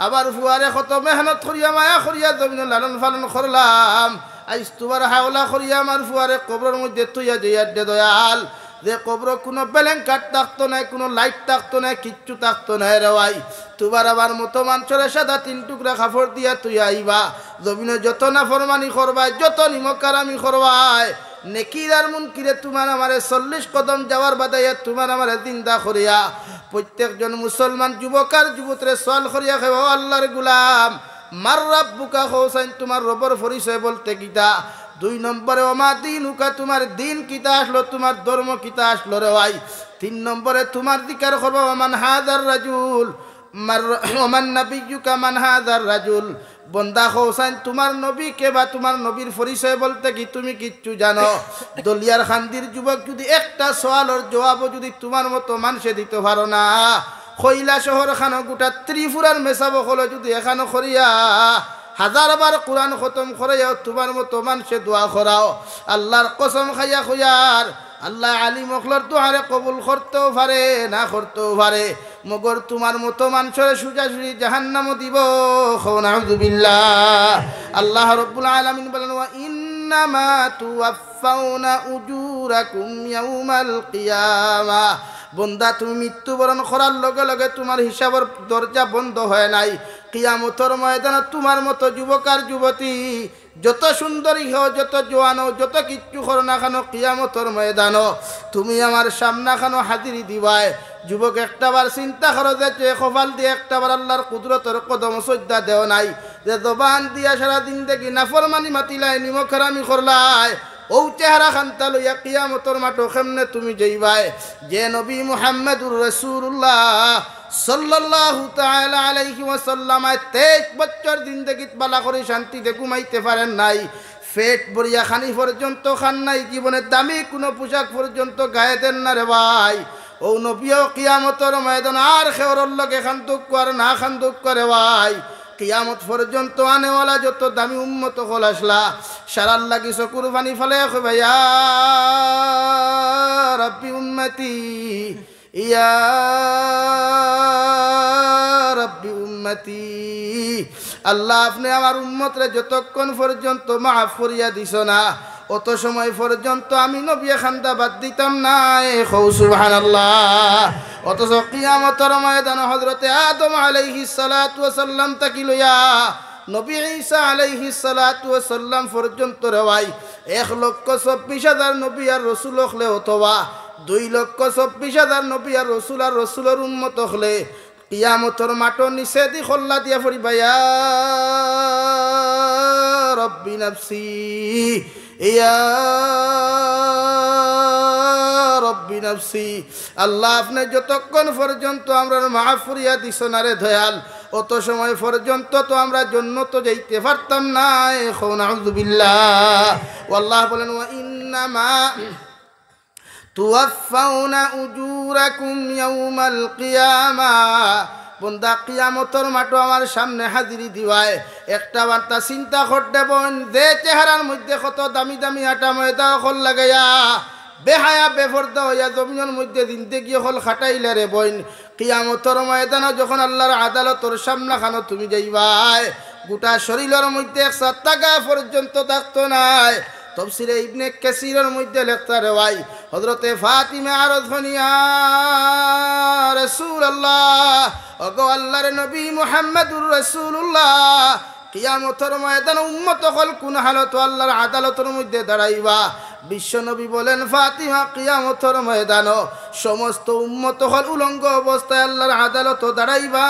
আবার ফুয়ারে কত মেহনত করিয়া মায়া করিয়া জমিন লালন পালন করলাম আইস তোমার হাওলা করিয়া আমার ফুয়ারে কবরের মধ্যে তুইয়া যাইয়া দে দয়াল যে কবর কোনো ব্যালেঙ্কার থাকতো না কোনো লাইট থাকতো না কিচ্ছু থাকতো না রে ভাই তোমার আবার মতো মানুষের সাদা 3 টুকরা কাপড় দিয়া তুই আইবা জমিনে যত না ফরমানি করবাই যত নিমকারামি করবাই নেকির আর মুনকিরে তোমার আমারে 40 কদম যাওয়ার বাদাইয়া তোমার আমারে জিন্দা করিয়া প্রত্যেকজন মুসলমান যুবক আর যুবতীরে সওয়াল করিয়া খাও আল্লাহর গোলাম মার রাব্বুকা হোসেন তোমার রবের পরিচয় বলতে কিতা 2 নম্বরে ওমা দিনুকা তোমার দিন কিতা আসলো তোমার ধর্ম কিতা আসলো রে ভাই 3 নম্বরে তোমার জিকির করবা মান হাদার রাজুল ওমান নবিয়ুকা মান হাদার রাজুল বন্দা হোসেন তোমার নবী কে বা তোমার নবীর পরিচয় বলতে কি তুমি কিচ্ছু জানো দলিয়ার খান্দির যুবক যদি একটা সওয়ালের জবাব যদি তোমার মতো মানুষে দিতে পারো না কইলা শহর খানো গোটা ত্রিপুরার মেসাব হলো যদি এখানো করিয়া 1000 বার কোরআন খতম করাইও তোমার মতো মানুষে দোয়া করাও আল্লাহর কসম খাইয়া খুয়ার আল্লাহ আলী মখলর দোয়ারে কবুল করতেও পারে না করতেও পারে মগর তোমার মতো মানুষের সুজাসুজি জাহান্নামও দিব নাউযুবিল্লাহ আল্লাহ রাব্বুল আলামিন বলেন ওয়া ইন্নামা তুওয়াফাউনা উজুরাকুম ইয়াউমাল কিয়ামাহ বন্দা তুমি মৃত্যুবরণ করার লগে লগে তোমার হিসাবের দরজা বন্ধ হয় নাই কিয়ামতের ময়দানে তোমার মতো যুবক আর যুবতী যত সুন্দরী হও যত জোয়ান হও যত কিচ্ছু করো না কেন কিয়ামতের ময়দানে তুমি আমার সামনে কেন হাজিরি দিবাই যুবক একটাবার চিন্তা করো যে কপাল দিয়ে একটাবার আল্লাহর কুদরতের কদম সজ্জা দেও নাই যে জবান দিয়া সারা দিন দেখি নাফরমানি মাতিলাই নিমখরামি করলাই ও চেহারা খান্তা লইয়া কিয়ামতের মাঠে কেমনে তুমি যাইবাই যে নবী মুহাম্মদুর রাসূলুল্লাহ সাল্লাল্লাহু তাআলা আলাইহি ওয়াসাল্লাম 23 বছর জিন্দেগিত বালা করে শান্তিতে ঘুমাইতে পারেন নাই পেট ভরিয়া খানি পর্যন্ত খান নাই জীবনের দামি কোনো পোশাক পর্যন্ত গায়ে দেন না রে ভাই ও নবীও কিয়ামতের ময়দান আর খেওরর লগে খান্দুক কর না খান্দুক করে ভাই কিয়ামত পর্যন্ত আনেওয়ালা যত দামি উম্মত হল আসলা সারার লাগি চকুর পানি ফেলে ভাইয়া রাব্বি উম্মতি ইয়া রাব্বি উম্মতি আল্লাহ আপনি আমার উম্মতরে যতক্ষণ পর্যন্ত মাফ করিয়া দিছ না অত সময় পর্যন্ত আমি নবী খান্দা বাদ দিতাম না সুবহানাল্লাহ অথচ কিয়ামতের ময়দানে হযরতে আদম আলাইহিস সালাতু ওয়াস সালাম তাকি লইয়া নবী ঈসা আলাইহিস সালাতু ওয়াস সালাম পর্যন্ত রে ভাই 1,24,000 নবী আর রাসূল হলে অথবা 2,24,000 নবী আর রাসূলের উম্মত হলে কিয়ামতের মাঠে নিচে দি খল্লা দিয়া পড়িবা ইয়া রাব্বি নাফসি ইয়া রাব্বি নাফসি আল্লাহ আপনি যতক্ষণ পর্যন্ত আমরা মাফ করিয়া দিছ না রে দয়াল অত সময় পর্যন্ত তো আমরা জান্নাত যাইতে পারতাম না নাউযুবিল্লাহ আল্লাহ বলেন ওয়া ইন্নামা তুওয়াফাউনা উজুরাকুম ইয়াউমাল কিয়ামাহ বন্দা কিয়ামতের মাঠে আমার সামনে হাজিরি দিবাই একটা বার্তা চিন্তা করতে বোন যে চেহারার মধ্যে কত দামি দামি আটা ময়দা হল লাগাইয়া বেহায়া বেফরদা হইয়া জমিনের মধ্যে জিন্দেগি হল খাটাইলে রে বোন কিয়ামতের ময়দানে যখন আল্লাহর আদালতের সামনে খানো তুমি যাইবাই গোটা শরীরের মধ্যে 1 টাকা পর্যন্ত থাকতো নাই তফসিরে ইবনে কাসিরের মধ্যে লেখা রে ভাই হযরতে ফাতিমা আরজ করিয়া রাসূলুল্লাহ ওগো আল্লাহর নবী মুহাম্মদুর রাসূলুল্লাহ কিয়ামতের ময়দানে উম্মত হল কোন হালত আল্লাহর আদালতের মধ্যে দাঁড়াইবা বিশ্ব নবী বলেন ফাতিমা কিয়ামতের ময়দানে সমস্ত উম্মত হল উলঙ্গ অবস্থায় আল্লাহর আদালত দাঁড়াইবা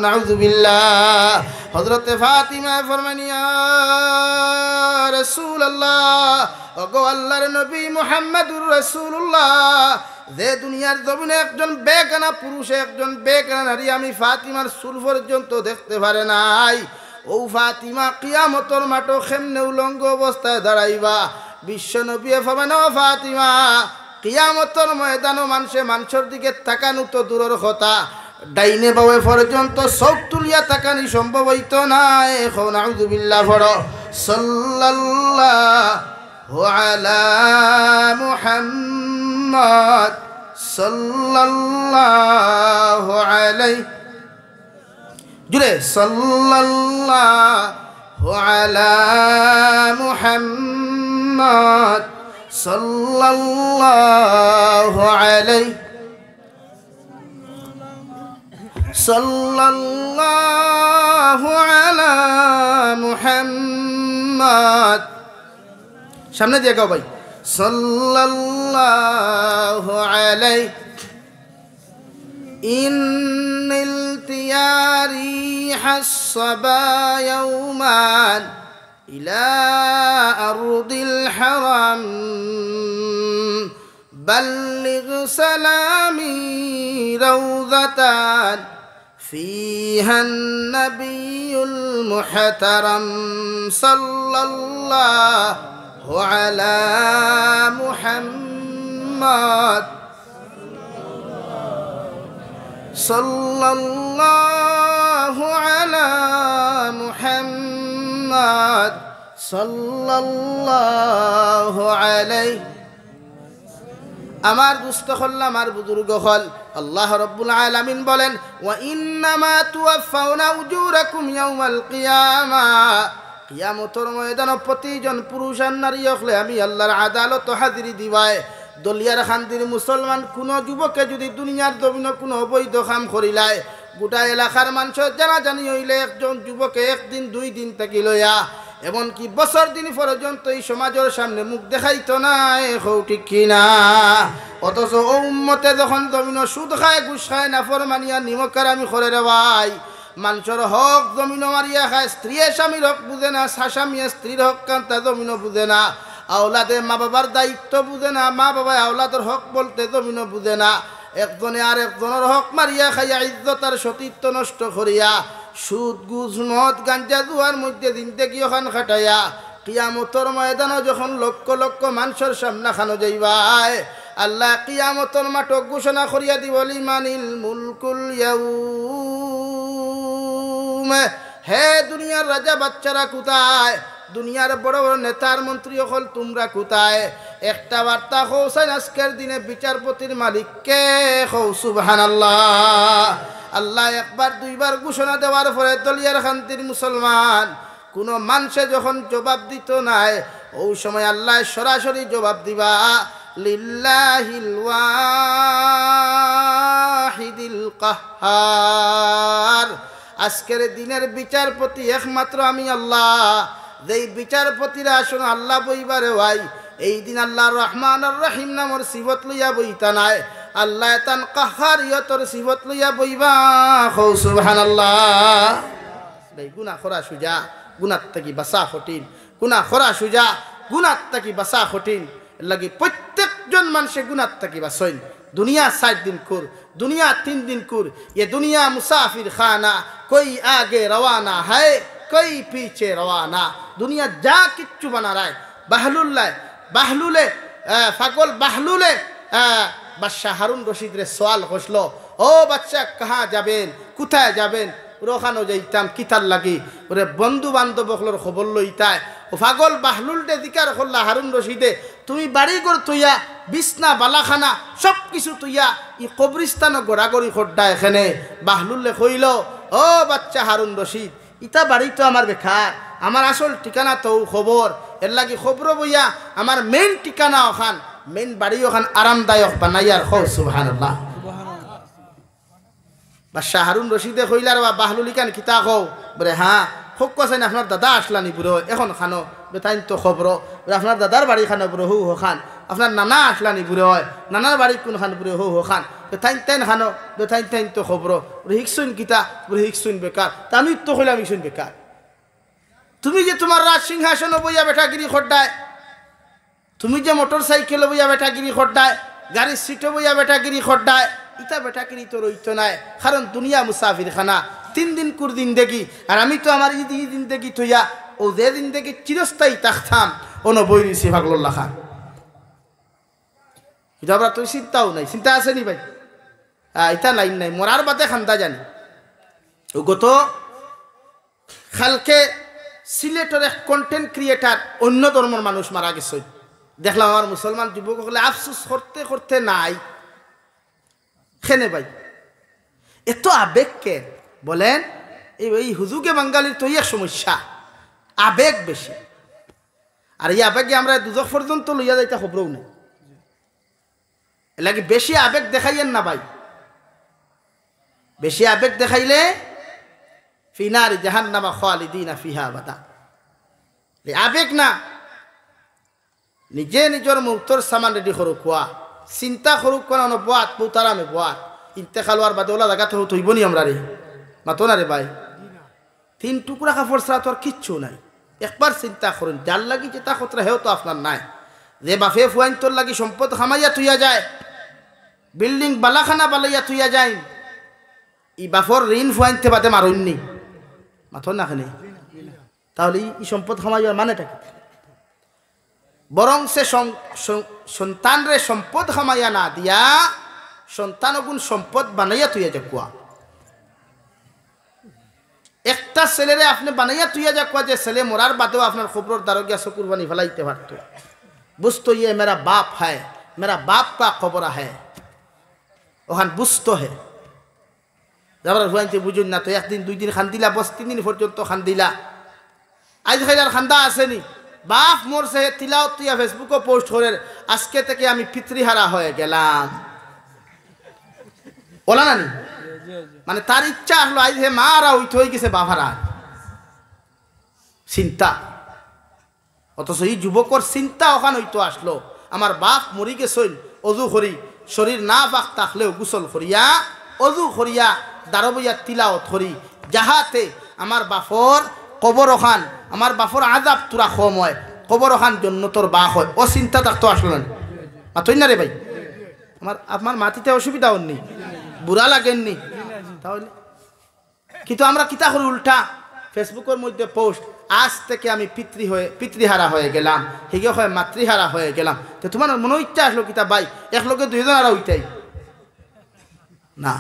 নাউযুবিল্লাহ হযরতে ফাতিমা ফরমান ইয়া রাসূলুল্লাহ ওগো আল্লাহর নবী মুহাম্মদুর রাসূলুল্লাহ যে দুনিয়ার জমিনে একজন বেগানা পুরুষ একজন বেগানা নারী আমি ফাতিমার চুল পর্যন্ত দেখতে পারে নাই ও ফাতিমা কিয়ামতের মাঠে কেমনে উলঙ্গ অবস্থায় দাঁড়াইবা বিশ্ব নবী ফরমান ও ফাতিমা কিয়ামতের ময়দানে মানুষের দিকে তাকানো তো দূরের কথা ডাইনে বামে পর্যন্ত চোখ তুলিয়া তাকানি সম্ভব হইত না এখন নাউযুবিল্লাহ পড়ো সাল্লাল্লাহু আলা মুহাম্মদ সাল্লাল্লাহু আলাইহি জুড়ে সাল্লাল্লাহু আলা মুহাম্মদ সাল্লাল্লাহু আলাইহি সাল্লাল্লাহু আলা মুহাম্মদ সামনে দিয়ে গাও ভাই সাল্লাল্লাহু আলাইহি ইন্নিল তিয়ারি হাসবা ইয়াওমান ইলা আরদিল হারাম بلغ سلامي روضة فيها النبي المحترم صلى الله على محمد صلى الله على محمد صلى الله عليه আমার দুস্থ হল আমার বুজুর্গ হল আল্লাহ রাব্বুল আলামিন বলেন ওয়া ইন্নামা তুওয়াফাউনা উজুরাকুম ইয়াউমাল কিয়ামা কিয়ামতের ময়দানে প্রতিজন পুরুষ আর নারী হলে আমি আল্লাহর আদালত হাজিরি দিবাই দলিয়ার খান্দির মুসলমান কোন যুবকে যদি দুনিয়ার জমিনে কোনো অবৈধ কাম করিলায় গোটা এলাকার মানুষ জানা জানি হইলে একজন যুবকে একদিন দুই দিন থাকি লইয়া এমনকি বছর দিন পর্যন্ত এই সমাজের সামনে মুখ দেখাইতো না হৌ ঠিক কিনা অথচ ও উম্মতে যখন জমিন সুদ খায় ঘুষ খায় নাফরমানিয়া নিমকার আমি করে রে ভাই মানুষের হক জমিন মারিয়া খায় স্ত্রী স্বামীর হক বুঝে না স্বামী স্ত্রীর হক কান্তা জমিন বুঝে না আওলাদে মা বাবার দায়িত্ব বুঝে না মা বাবা আওলাদের হক বলতে জমিন বুঝে না একজনে আর একজনের হক মারিয়া খাইয়া ইজ্জত আর সতীত্ব নষ্ট করিয়া সুদ ঘুষ মদ গাঞ্জা জুয়ার মধ্যে জিন্দেগি ওখান খাটাইয়া কিয়ামতর ময়দানও যখন লক্ষ লক্ষ মানুষের সামনে খানো যাইবাই আল্লাহ কিয়ামতর মাঠক ঘোষণা করিয়া দিব লিমানিল মুলকুল ইয়াউম হে দুনিয়ার রাজা বাচ্চারা কোথায় দুনিয়ার বড় বড় নেতার মন্ত্রী হল তোমরা কোথায় একটা বার্তা কৌসাইন আজকের দিনে বিচারপতির মালিক কে কৌ সুবহানাল্লাহ আল্লাহ একবার দুইবার ঘোষণা দেওয়ার পরে দলিয়ার খান্তির মুসলমান কোন মানুষে যখন জবাব দিত নাই ওই সময় আল্লাহ সরাসরি জবাব দিবা লিল্লাহিল ওয়াহিদিল কাহ্হার আজকের দিনের বিচারপতি একমাত্র আমি আল্লাহ যেই বিচারপতিরা আসুন আল্লাহ বইবারে ভাই এই দিন আল্লাহ রহমান আর রহিম নামর সিফত লইয়া বইতা নাই আল্লাহ তান কাহারিয়তর সিফত লইয়া বইবা হৌ সুবহানাল্লাহ গুনাহ করা সুজা গুনাহ থেকে বাঁচা কঠিন গুনাহ করা সুজা গুনাহ থেকে বাঁচা কঠিন লাগি প্রত্যেকজন মানুষে গুনাহ থেকে বাঁচেন দুনিয়া 7 दिन कुर दुनिया 3 दिन कुर ये दुनिया मुसाफिर खाना कोई आगे रवाना है कोई पीछे रवाना दुनिया जा किच्चू बना रहा है बाहलुले फागल बाहलुले বাদশাহ হারুন রশিদ রে সওয়াল করলো ও বাচ্চা কাহা যাবেন কোথায় যাবেন ওখানে যাইতাম কিতার লাগি ওরে বন্ধু বান্ধব হলোর খবর লইতায় ও পাগল বাহলুল দে দিকার করলা হারুন রশিদে তুমি বাড়ি ঘর তুইয়া বিছনা বালাখানা সব কিছু তুইয়া ই কবরিস্তান গড়াগড়ি খড্ডা এখানে বাহলুলে কইল ও বাচ্চা হারুন রশিদ ইটা বাড়ি তো আমার বেকার আমার আসল ঠিকানা তো খবর এর লাগি খবর বইয়া আমার মেইন ঠিকানা ওখান মেইন বাড়ি ওখান আরামদায়ক বানাইয়ার হো সুবহানাল্লাহ বাদশাহ হারুন রশিদে কইলার বা বাহলুলি কান কিতা কও বলে হ্যাঁ হোক কছেন আপনার দাদা আসলানি বুড়ো এখন খানো বেতাইন তো খবর আপনার দাদার বাড়ি খানো বুড়ো হু হো খান আপনার নানা আসলানি বুড়ো হয় নানার বাড়ি কোন খান বুড়ো হু হো খান বেতাইন তাইন খানো বেতাইন তাইন তো খবর বলে হিকসুন কিতা বলে হিকসুন বেকার তা আমি তো কইলাম হিকসুন বেকার তুমি যে তোমার রাজ সিংহাসন বইয়া বেটাগিরি খড্ডায় তুমি যে মোটর সাইকেল বইয়া বেটাগিরি খড্ডায় গাড়ির সিটে বইয়া বেটাগিরি খড্ডায় ইটা বেটাগিরি তো রইতো নাই কারণ দুনিয়া মুসাফির খানা 3 दिन कुर दिन দেখি আর আমি তো আমার এই দিন দেখি তুইয়া ও যে দিন দেখি চিরস্থায়ী থাকতাম ও নবই রিসি পাগলুল্লাহ খান এটা আমরা তুই চিন্তাও নাই চিন্তা আছে নি ভাই এটা লাইন নাই মরার বাদে খান্দা জানি ও গত খালকে সিলেটের এক কন্টেন্ট ক্রিয়েটার অন্য ধর্মের মানুষ মারা গেছে দেখলাম আমার মুসলমান যুবক হলে আফসোস করতে করতে নাই খেনে ভাই এত আবেগ কে বলেন এই হুজুগে বাঙালির তো এক সমস্যা, আবেগ বেশি। আর এই আবেগে আমরা দুজক পর্যন্ত লইয়া যাইতে খবরও নেই। এলাকি বেশি আবেগ দেখাইয়েন না ভাই। বেশি আবেগ দেখাইলে ফি নারি জাহান্নামা খালিদিনা ফিহা আবাদা। আবেগ না, নিজে নিজের মৌতর সামান রেডি করুক, কোয়া চিন্তা করুক, কোন বোয়াত পৌতারামে বোয়াত ইন্তেকাল হওয়ার বাদে ওলা জায়গাতে হইব নি আমরা রে, মাতো না রে ভাই। 3 টুকরা কাপড় ছাড়া তো আর কিচ্ছু নাই। একবার চিন্তা করুন, যার লাগি যেটা খতরা হেও তো আপনার নাই। যে বাফে ফুয়াইন তোর লাগি সম্পদ খামাইয়া তুইয়া যায়, বিল্ডিং বালাখানা বালাইয়া তুইয়া যায়, ই বাফর ঋণ ফুয়াইনতে বাদে মারুননি, মাথর না খানে, তাহলে ই সম্পদ খামাইয়ার মানেটা কি? বরং সে সন্তানরে সম্পদ খামাইয়া না দিয়া সন্তান গুণ সম্পদ বানাইয়া তুইয়া যা কুয়া। একটা ছেলেরে আপনি বানাইয়া তুইয়া যা কুয়া, যে ছেলে মরার বাদেও আপনার খবর দারোগিয়া চকুর বানি ফেলাইতে পারতো। বুঝতো ইয়ে মেরা বাপ হ্যায়, মেরা বাপ কা খবর হ্যায়, ওখান বুঝতো হে। যাবার হুয়াইতে বুঝুন না তো, 1 দিন 2 দিন খান্দিলা, বস 3 দিন পর্যন্ত খান্দিলা। আজ খাইলার খান্দা আসেনি, বাপ মরছে তিলাওয়াত তুইয়া ফেসবুকে পোস্ট করে, আজকে থেকে আমি পিতৃহারা হয়ে গেলাম। বলা নানি, মানে তার ইচ্ছা আসলো আজ হে মারা উঠে হয়ে গেছে বাভারা চিন্তা। অথচ এই যুবকর চিন্তা ওখান হইতো আসলো, আমার বাপ মরি গেছইন, অজু করি, শরীর না পাক থাকলেও গোসল করিয়া অজু করিয়া দারবইয়া তিলাওয়াত করি, যাহাতে আমার বাপর কবর ওখান, আমার বাপর আযাব তুরা কম হয়, কবর ওখান জন্নতর বাস হয়। ও চিন্তা থাকতো আসলো না, মাতই না রে ভাই। আমার মাটিতে অসুবিধা হননি, বুড়া লাগেননি, তাহলে কিন্তু আমরা কিতা করি উল্টা ফেসবুকের মধ্যে পোস্ট, আজ থেকে আমি পিতৃহারা হয়ে গেলাম, হিগে হয় মাতৃহারা হয়ে গেলাম। তো তোমার মনে ইচ্ছা আসলো কিতা ভাই একলগে 2 জন আর ওইটাই না,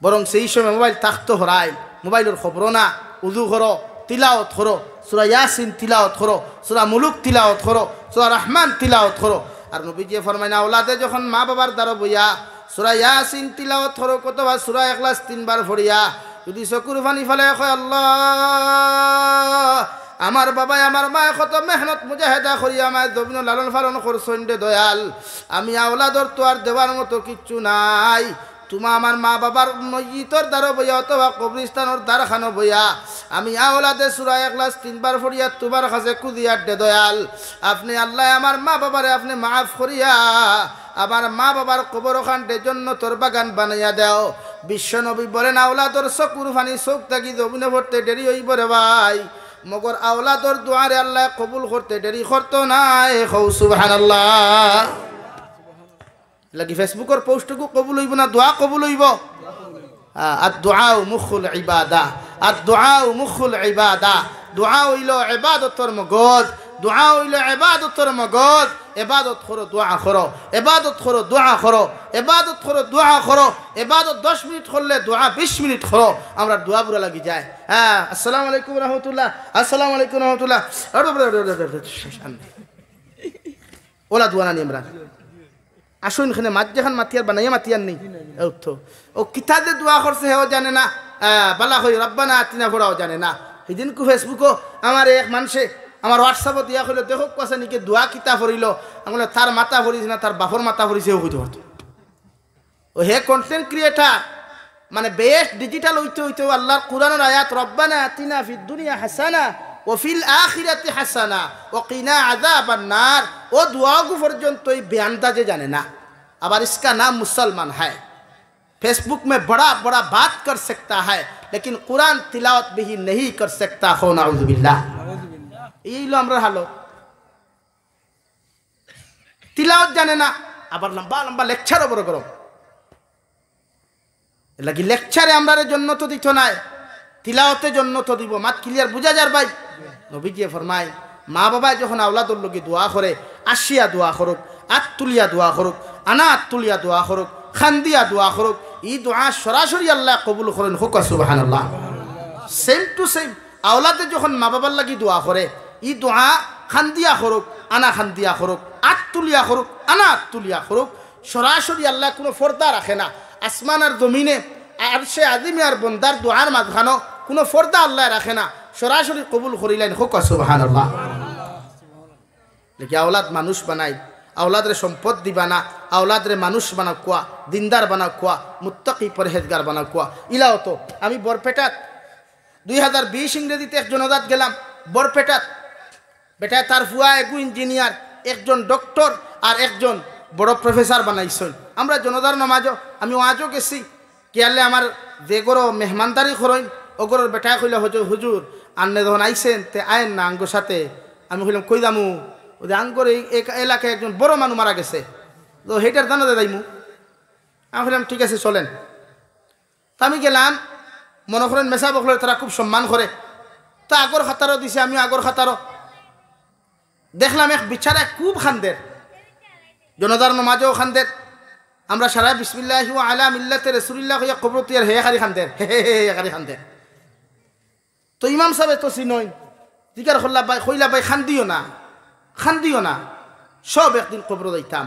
বরং সেই সময় মোবাইল থাকতো হরাই, মোবাইলের খবর না, উজু করো, তিলাওয়াত করো, সূরা ইয়াসিন তিলাওয়াত করো, সূরা মুলুক তিলাওয়াত করো, সূরা রহমান তিলাওয়াত করো। আর নবীজি ফরমায় না, ওলাদে যখন মা বাবার দ্বারা বইয়া সূরা ইয়াসিন তিলাওয়াত করো, কতবার সূরা ইখলাস 3 বার পড়িয়া যদি চকুর পানি ফেলে কয় আল্লাহ, আমার বাবাই আমার মায় কত মেহনত মুজাহেদা করিয়া আমায় জমিন লালন পালন করছেন রে দয়াল, আমি আওলাদর তো আর দেওয়ার মতো কিচ্ছু নাই। তোমা আমার মা বাবার মসজিদর দ্বারা বইয়া অথবা কবরিস্তানোর দ্বারখানো বইয়া আমি আওলাদে সূরা ইখলাস 3 বার পড়িয়া তোমার কাছে কুদিয়ার দে দয়াল, আপনি আল্লাহ আমার মা বাবারে আপনি মাফ করিয়া আমার মা বাবার কবর ওখানটে জন্য তোর বাগান বানাইয়া দাও। বিশ্ব নবী বলেন, আওলাদর চকুর ফানি চোখ থাকি জমিনে ভরতে দেরি হইব রে ভাই, মগর আওলাদর দুয়ারে আল্লাহ কবুল করতে দেরি করতো নাই। কও সুবহানাল্লাহ। লাগি ফেসবুকের পোস্টকু কবুল হইব না, দোয়া কবুল হইব। আর দোয়াও মুখুল ইবাদা, আর দোয়াও মুখুল ইবাদা। দোয়া হইল ইবাদতর মগজ, দোয়া হইল ইবাদতর মগজ। ইবাদত করো, দোয়া করো, ইবাদত করো, দোয়া করো, ইবাদত করো, দোয়া করো। ইবাদত 10 মিনিট করলে দোয়া 20 মিনিট করো। আমরা দোয়া বুড়া লাগি যায়। হ্যাঁ, আসসালামু আলাইকুম রহমতুল্লাহ, আসসালামু আলাইকুম রহমতুল্লাহ, ওলা দোয়া নানি আমরা আসুন এখানে মাঝখান মাতিয়ার বানাইয়া মাতিয়ার নেই। ও কিতাবে দোয়া করছে হেও জানে না, বালা হই রব্বানা আতিনা পড়াও জানে না। সেদিন কু ফেসবুকও আমার এক মানুষে আমার হোয়াটসঅ্যাপত দিয়া কইল, দেখো কাছে নাকি দোয়া কিতা পড়িল, আমি তার মাথা পড়িস না তার বাপর মাথা পড়িছে ও কইতে পারতো। ও হে কন্টেন্ট ক্রিয়েটার, মানে বেস্ট ডিজিটাল হইতে হইতে আল্লাহর কোরআনের আয়াত রব্বানা আতিনা ফিদ দুনিয়া হাসানা ও ফিল আখিরাতি হাসানা ও কিনা আযাবান নার, ও দুআগু পর্যন্ত এই বেআন্দাজে জানে না। আবার इसका नाम मुसलमान है, फेसबुक में बड़ा बड़ा बात कर सकता है लेकिन कुरान तिलावत भी नहीं कर सकता। हो नाउज़ु बिल्लाह। এই হলো আমরা হালত, তিলাওয়াত জানে না, আবার লম্বা লম্বা লেকচার বড় গরম লাগি। লেকচারে আমরা জন্য তো দিত নাই, তিলাওয়াতের জন্য তো দিব। মাত ক্লিয়ার বুঝা যার ভাই। নবীজি ফরমায়, মা বাবা যখন আওলাদর লগে দোয়া করে, আসিয়া দোয়া করুক, আত্তুলিয়া দোয়া করুক, আনা আত্তুলিয়া দোয়া করুক, খান্দিয়া দোয়া করুক, এই দোয়া সরাসরি আল্লাহ কবুল করেন। হোক সুবহানাল্লাহ। সেম টু সেম আওলাদে যখন মা বাবার লাগি দোয়া করে, এই দোয়া খান্দিয়া করুক, আনা খান্দিয়া করুক, আত্তুলিয়া করুক, আনা আত্তুলিয়া করুক, সরাসরি আল্লাহ কোনো পর্দা রাখে না। আসমান আর জমিনে আর সে আদিমে আর বন্দার দোয়ার মাঝখানো কোনো ফর্দা আল্লাহ রাখে না, সরাসরি কবুল করিলেন। হোক সুবহানাল্লাহ। দেখি আওলাদ মানুষ বানাই, আওলাদরে সম্পদ দিবা না, আওলাদরে মানুষ বানা কোয়া, দিনদার বানা কোয়া, মুত্তাকি পরহেজগার বানা কোয়া। ইলাও তো আমি বরপেটাত 2020 ইংরেজিতে এক জনদাত গেলাম বরপেটাত। বেটায় তার ফুয়া একু ইঞ্জিনিয়ার, একজন ডক্টর আর একজন বড় প্রফেসর বানাইছেন। আমরা জনদার নমাজও আমি আজও গেছি কেয়ালে আমার যেগরো মেহমানদারি করেন ওগরের বেটায় কইলে হুজুর আন্নে যখন আইসেন তে আয়েন না আঙ্গর সাথে। আমি কইলাম কই দামু, ওদের আঙ্গর এই এলাকায় একজন বড় মানুষ মারা গেছে, তো সেইটার দানা দাইমু। আমি বললাম ঠিক আছে চলেন। তা আমি গেলাম, মনে করেন মেসা বকলের তারা খুব সম্মান করে, তা আগর খাতারও দিছে, আমি আগর খাতারও দেখলাম এক বিছারা খুব খান্দের, জনদার নমাজও খান্দের। আমরা সারা বিসমিল্লাহি ওয়া আলা মিল্লাতি রাসূলিল্লাহ হইয়া কবরতিয়ার হে খালি খান্দের, হে খালি খান্দের। তো ইমাম সাহেব তো চিনই জিকার খল্লা ভাই কইলা ভাই খান্দিও না, খান্দিও না, সব একদিন কবর যাইতাম।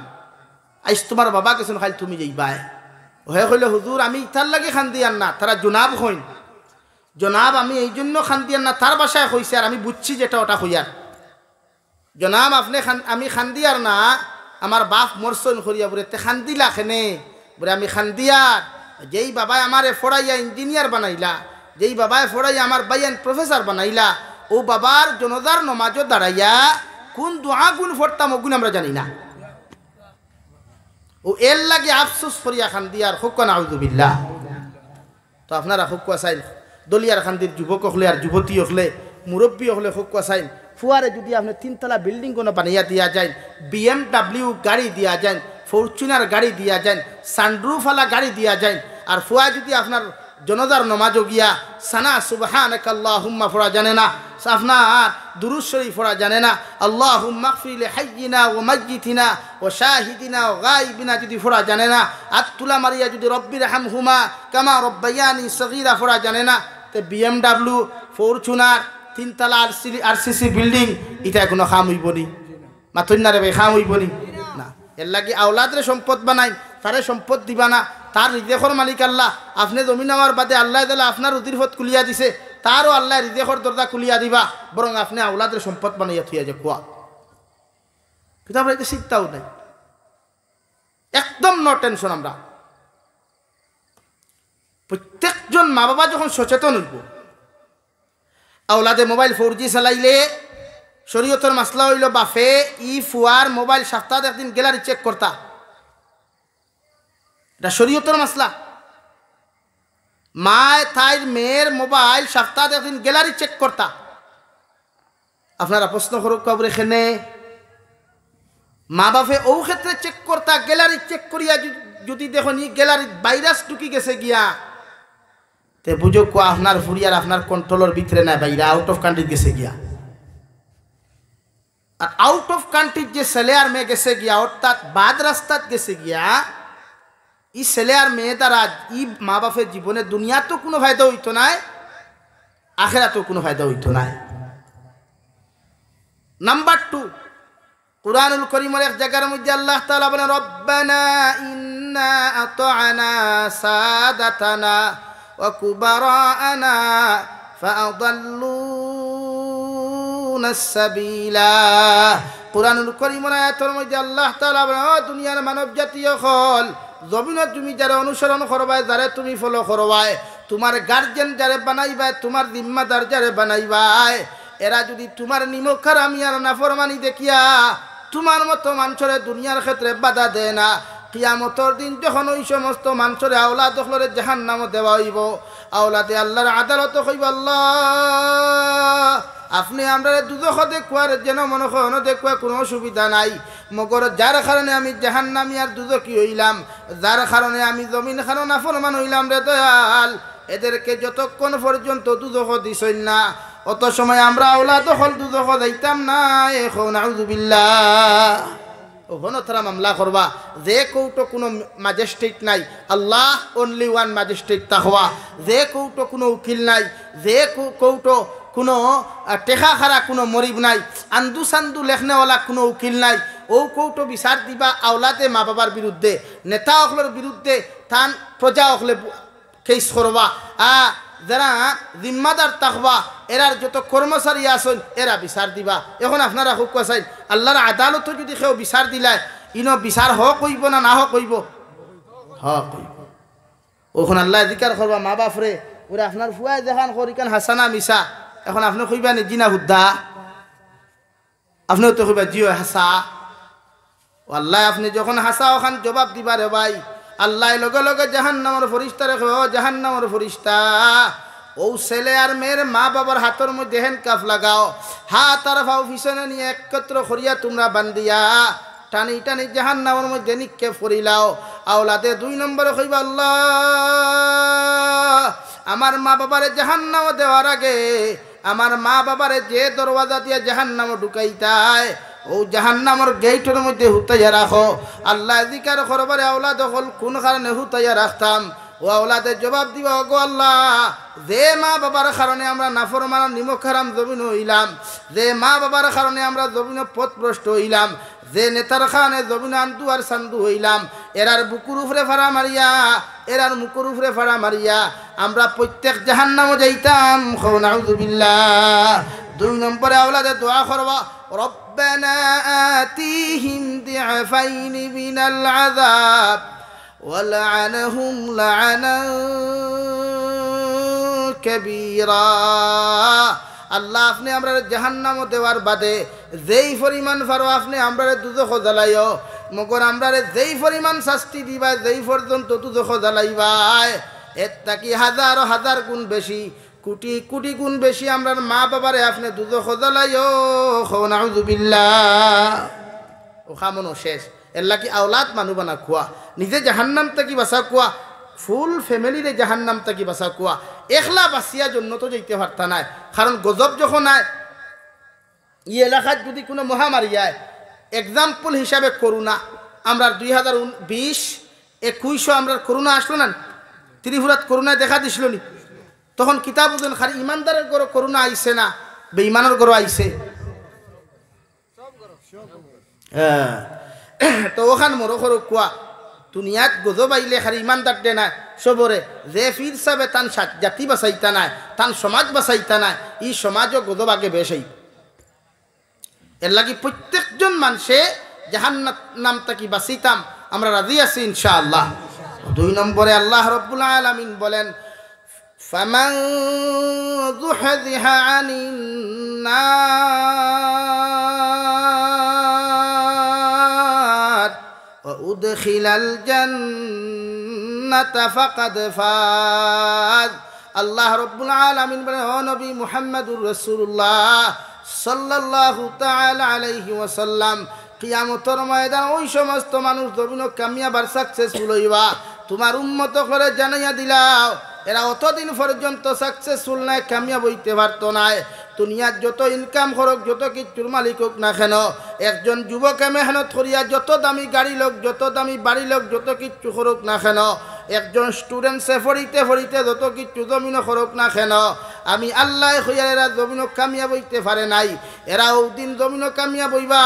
আইস তোমার বাবা কেছেন খালি তুমি যাইবাই। হয়ে কইলে হুজুর আমি তার লাগে খান্দিয়ান না, তারা জনাব হইন। জনাব আমি এই জন্য খান্দিয়ান না, তার বাসায় কইছে আর আমি বুঝছি যেটা ওটা হইয়ার। জনাব আপনি আমি খান্দিয়ার না, আমার বাপ মরসন করিয়া বলে তে খান্দিলা খেনে বলে আমি খান্দিয়ার। যেই বাবায় আমারে ফড়াইয়া ইঞ্জিনিয়ার বানাইলা, যেই বাবায় ফড়াইয়া আমার বাইয়ান প্রফেসর বানাইলা, ও বাবার জনদার নমাজও দাঁড়াইয়া কোন দোয়া গুণ ফরতাম ওগুণ আমরা জানি না। ও এর লাগে আফসোস করিয়া খান্দিয়ার হুক নাউযুবিল্লাহ। তো আপনারা হুক চাইন দলিয়ার খান্দির যুবক হলে আর যুবতী হলে মুরব্বী হলে হুক চাইন ফুয়ারে যদি আপনি 3 তলা বিল্ডিং কোনো বানাইয়া দিয়া যায়, BMW গাড়ি দিয়া যায়, ফরচুনার গাড়ি দিয়া যায়, সানরুফওয়ালা গাড়ি দিয়া যায়, আর ফুয়া যদি আপনার জনদার নমাজও গিয়া সানা সুবহানাকাল্লাহুম্মা ফোড়া জানে না, আপনার দুরূদ শরীফ ফোড়া জানে না, আল্লাহুম্মা গফির লিহাইয়িনা ওয়া মাইয়িতিনা ওয়া শাহিদিনা ওয়া গায়বিনা যদি ফোড়া জানে না, আত্তুলা মারিয়া যদি রব্বির হামহুমা কামা রব্বায়ানি সগীরা ফোড়া জানে না, তে BMW ফরচুনার 3 তলা RCC বিল্ডিং এটা কোনো খাম হইব নি? মাথুন না রে ভাই, খাম হইব নি না। এর লাগি আওলাদরে সম্পদ বানাই, তারে সম্পদ দিবা না। তার রিজেকর মালিক আল্লাহ। আপনি জমিন আমার বাদে আল্লাহ দিলে আপনার উদির পথ খুলিয়া দিছে, তারও আল্লাহ রিজেকর দরজা খুলিয়া দিবা, বরং আপনি আওলাদের সম্পদ বানাইয়া থইয়া যে কোয়া। কিন্তু আমরা এটা শিখতাও নাই, একদম নো টেনশন। আমরা প্রত্যেকজন মা বাবা যখন সচেতন হইব, আওলাদে মোবাইল 4G চালাইলে শরীয়তের মাসলা হইল বাফে ই ফুয়ার মোবাইল সপ্তাহে একদিন গ্যালারি চেক করতা, এটা শরীয়তের মাসলা। মায় তাইর মেয়ের মোবাইল সপ্তাহে একদিন গ্যালারি চেক করতা। আপনারা প্রশ্ন করুক কবর এখানে মা বাপে ও ক্ষেত্রে চেক করতা, গ্যালারি চেক করিয়া যদি দেখুন ই গ্যালারির ভাইরাস ঢুকি গেছে গিয়া, তে বুঝো কো আপনার ফুরিয়ার আপনার কন্ট্রোলের ভিতরে না, বাইরে আউট অফ কান্ট্রি গেছে গিয়া। আর আউট অফ কান্ট্রির যে ছেলে আর মেয়ে গেছে গিয়া, অর্থাৎ বাদ রাস্তাত গেছে গিয়া, ই ছেলে আর মেয়ে দ্বারা ই মা বাপের জীবনে দুনিয়া তো কোনো ফায়দা হইতো নাই, আখেরাতো কোনো ফায়দা হইতো নাই। নাম্বার 2, কুরআনুল কারীমের এক জায়গার মধ্যে আল্লাহ তাআলা বলেন রব্বানা ইন্না আতা'না সাদাতানা ওয়া কুবারা'না ফাআদাল্লুনা সাবিলা। কুরআনুল কারীমের আয়াতের মধ্যে আল্লাহ তাআলা বলেন ও দুনিয়ার মানব জাতীয় হল, জমিনে তুমি যারা অনুসরণ করবাই, যারা তুমি ফলো করবাই, তোমার গার্জেন যারে বানাইবাই, তোমার জিম্মাদার যারে বানাইবাই, এরা যদি তোমার নিমক হারামি আর নাফরমানি দেখিয়া তোমার মতো মানুষরে দুনিয়ার ক্ষেত্রে বাধা দেয় না, কিয়ামতের দিন যখন ওই সমস্ত মানুষরে আওলাদ হলরে জাহান্নামে দেওয়া হইব, আওলাদে আল্লাহর আদালত হইব আল্লাহ আপনি আমরা দুজখ দেখুয়ার যেন মনে হয় দেখুয়া কোনো অসুবিধা নাই, মগর যার কারণে আমি জাহান্নামী আর দুজকি হইলাম, যার কারণে আমি জমিন খানো নাফরমান হইলাম রে দয়াল, এদেরকে যতক্ষণ পর্যন্ত দুজখ দিছই না অত সময় আমরা আওলাদ হল দুজখ যাইতাম না। এখন নাউযুবিল্লাহ ওখানে তারা মামলা করবা যে কৌটো কোনো ম্যাজিস্ট্রেট নাই, আল্লাহ অনলি ওয়ান ম্যাজিস্ট্রেট তাহওয়া, যে কৌটো কোনো উকিল নাই, যে কৌটো কোনো টেকা খারা কোনো মরিব নাই, আন্দু সান্দু লেখনেওয়ালা কোনো উকিল নাই, ও কৌটো বিচার দিবা আওলাদে মা বাবার বিরুদ্ধে, নেতা অকলের বিরুদ্ধে, থান প্রজা অকলে কেস করবা। যারা জিম্মাদার তাকবা এরার যত কর্মচারী আছেন এরা বিচার দিবা। এখন আপনারা খুব কাছাই আল্লাহর আদালত যদি কেউ বিচার দিলায় ইনো বিচার হক হইব না না হক হইব? হক হইব। ওখানে আল্লাহ জিকার করবা মা বাপরে ওরা আপনার ফুয়াই দেখান করিকান হাসানা মিশা। এখন আপনি কইবা নি জিনা হুদ্দা, আপনিও তো কইবা জিও হাসা। আল্লাহ আপনি যখন হাসা ওখান জবাব দিবা রে ভাই, আল্লাহ লগে লগে জাহান্নামের ফরিস্তা রেখে জাহান্নামের ফরিস্তা ও ছেলে আর মেয়ের মা বাবার হাতের মধ্যে হ্যান্ডকাফ লাগাও, হাত আর ফাও পিছনে নিয়ে একত্র করিয়া তোমরা বান্দিয়া টানি টানি জাহান্নামের মধ্যে নিক্ষেপ করিলাও। আওলাদে 2 নম্বরে কইবা আল্লাহ আমার মা বাবারে জাহান্নামে দেওয়ার আগে আমার মা বাবারে যে দরওয়াজা দিয়ে জাহান্নামে ঢুকাইতায় ও জাহান্নামের গেটের মধ্যে হুতাইয়া রাখো। আল্লাহ জিকার করবারে আওলাদ হল কোন কারণে হুতাইয়া রাখতাম? ও আওলাদে জবাব দিবা গো আল্লাহ যে মা বাবার কারণে আমরা নাফরমান নিমক হারাম জমিন হইলাম, যে মা বাবার কারণে আমরা জমিন পথভ্রষ্ট হইলাম, যে নেতার খানে জমিন আন্দু আর সান্দু হইলাম, এরার বুকুর উপরে ফাড়া মারিয়া এরার মুকুর উপরে ফাড়া মারিয়া আমরা প্রত্যেক জাহান্নামে যাইতাম। নাউযুবিল্লাহ। 2 নম্বরে আওলাদে দোয়া করবা রব্বানা আতিহিম দিআফাইন মিনাল আযাব ওয়ালআনহুম লা'নান কাবীরা। আল্লাহ আপনি আমরা জাহান্নামে দেওয়ার বাদে যেই পরিমাণ পারো আপনি আমরা দুজখ জ্বালাইও, মগর আমরা যেই পরিমাণ শাস্তি দিবা যেই পর্যন্ত দুজখ জ্বালাইবাই এর থাকি হাজার হাজার গুণ বেশি কোটি কোটি গুণ বেশি আমরা মা বাবারে আপনি দুজখ জ্বালাইও। নাউযুবিল্লাহ। ও খামনো শেষ এর লাগি আওলাদ মানু বানা খুয়া, নিজে জাহান্নাম থাকি বাঁচা কুয়া, ফুল ফ্যামিলিরে জাহান্নাম থাকি বাঁচা কুয়া, একলা বাঁচিয়া জন্য তো যেতে পারতা নাই। কারণ গজব যখন আয় ই এলাকায় যদি কোনো মহামারী আয়, এক্সাম্পল হিসাবে করোনা, আমরা 2020-21 আমরা করোনা আসলো না, ত্রিপুরাত করোনায় দেখা দিছিল নি? তখন কিতাব বুঝলেন খালি ইমানদারের গড় করোনা আইসে না বেঈমানের গড় আইসে। হ্যাঁ, তো ওখান মরো করো কুয়া দুনিয়াত গজব আইলে খালি ইমানদার দে না সবরে, যে ফির সাবে তান জাতি বাঁচাইতা নাই তান সমাজ বাঁচাইতা নাই, ই সমাজও গজব আগে বেশাই। এর লাগি প্রত্যেকজন মানুষে জাহান্নাম তাকি বাঁচিতাম আমরা রাজি আছি ইনশাআল্লাহ। 2 নম্বরে আল্লাহ রাব্বুল আলামিন বলেন ফামান যুহযিহা আনিন নার ওয়া উদখিলাল জান্নাতা ফাকাদ ফাজ। আল্লাহ রাব্বুল আলামিন বলেন ও নবী মুহাম্মদুর রাসূলুল্লাহ সাল্লাল্লাহু তাআলা আলাইহি ওয়াসাল্লাম কিয়ামতের ময়দান ওই সমস্ত মানুষ জমিন কামিয়াব আর সাকসেসফুল হইবা তোমার উম্মত করে জানাইয়া দিলাও, এরা অতদিন পর্যন্ত সাকসেসফুল নাই কামিয়াব হইতে পারতো না। দুনিয়ার যত ইনকাম করুক যত কিছুর মালিক হোক না কেন, একজন যুবকে মেহনত করিয়া যত দামি গাড়ি লোক যত দামি বাড়ি লোক যত কিছু করুক না কেন, একজন স্টুডেন্টসে ফরিতে ফরিতে যত কিছু জমিন করুক না কেন, আমি আল্লাহ হইয়া এরা জমিন কামিয়াব হইতে পারে নাই। এরা ও দিন জমিন কামিয়াব হইবা,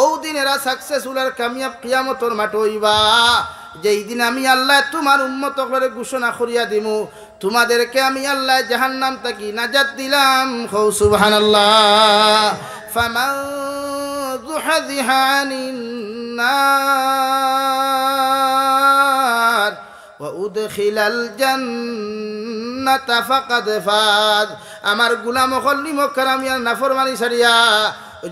ও দিন এরা সাকসেসফুল আর কামিয়াব কিয়ামতের মাঠে হইবা যেই দিন আমি আল্লাহ তোমার উম্মত করে ঘোষণা করিয়া দিমু তোমাদেরকে আমি আল্লাহ জাহান্নাম থেকে নাজাত দিলাম। কও সুবহানাল্লাহ। ফামান যুহযিহা আনিন নার ওয়া উদখিলাল জান্নাতা ফাকাদ ফাজ। আমার গোলাম হল মুকরামিয়া নাফরমানি ছাড়িয়া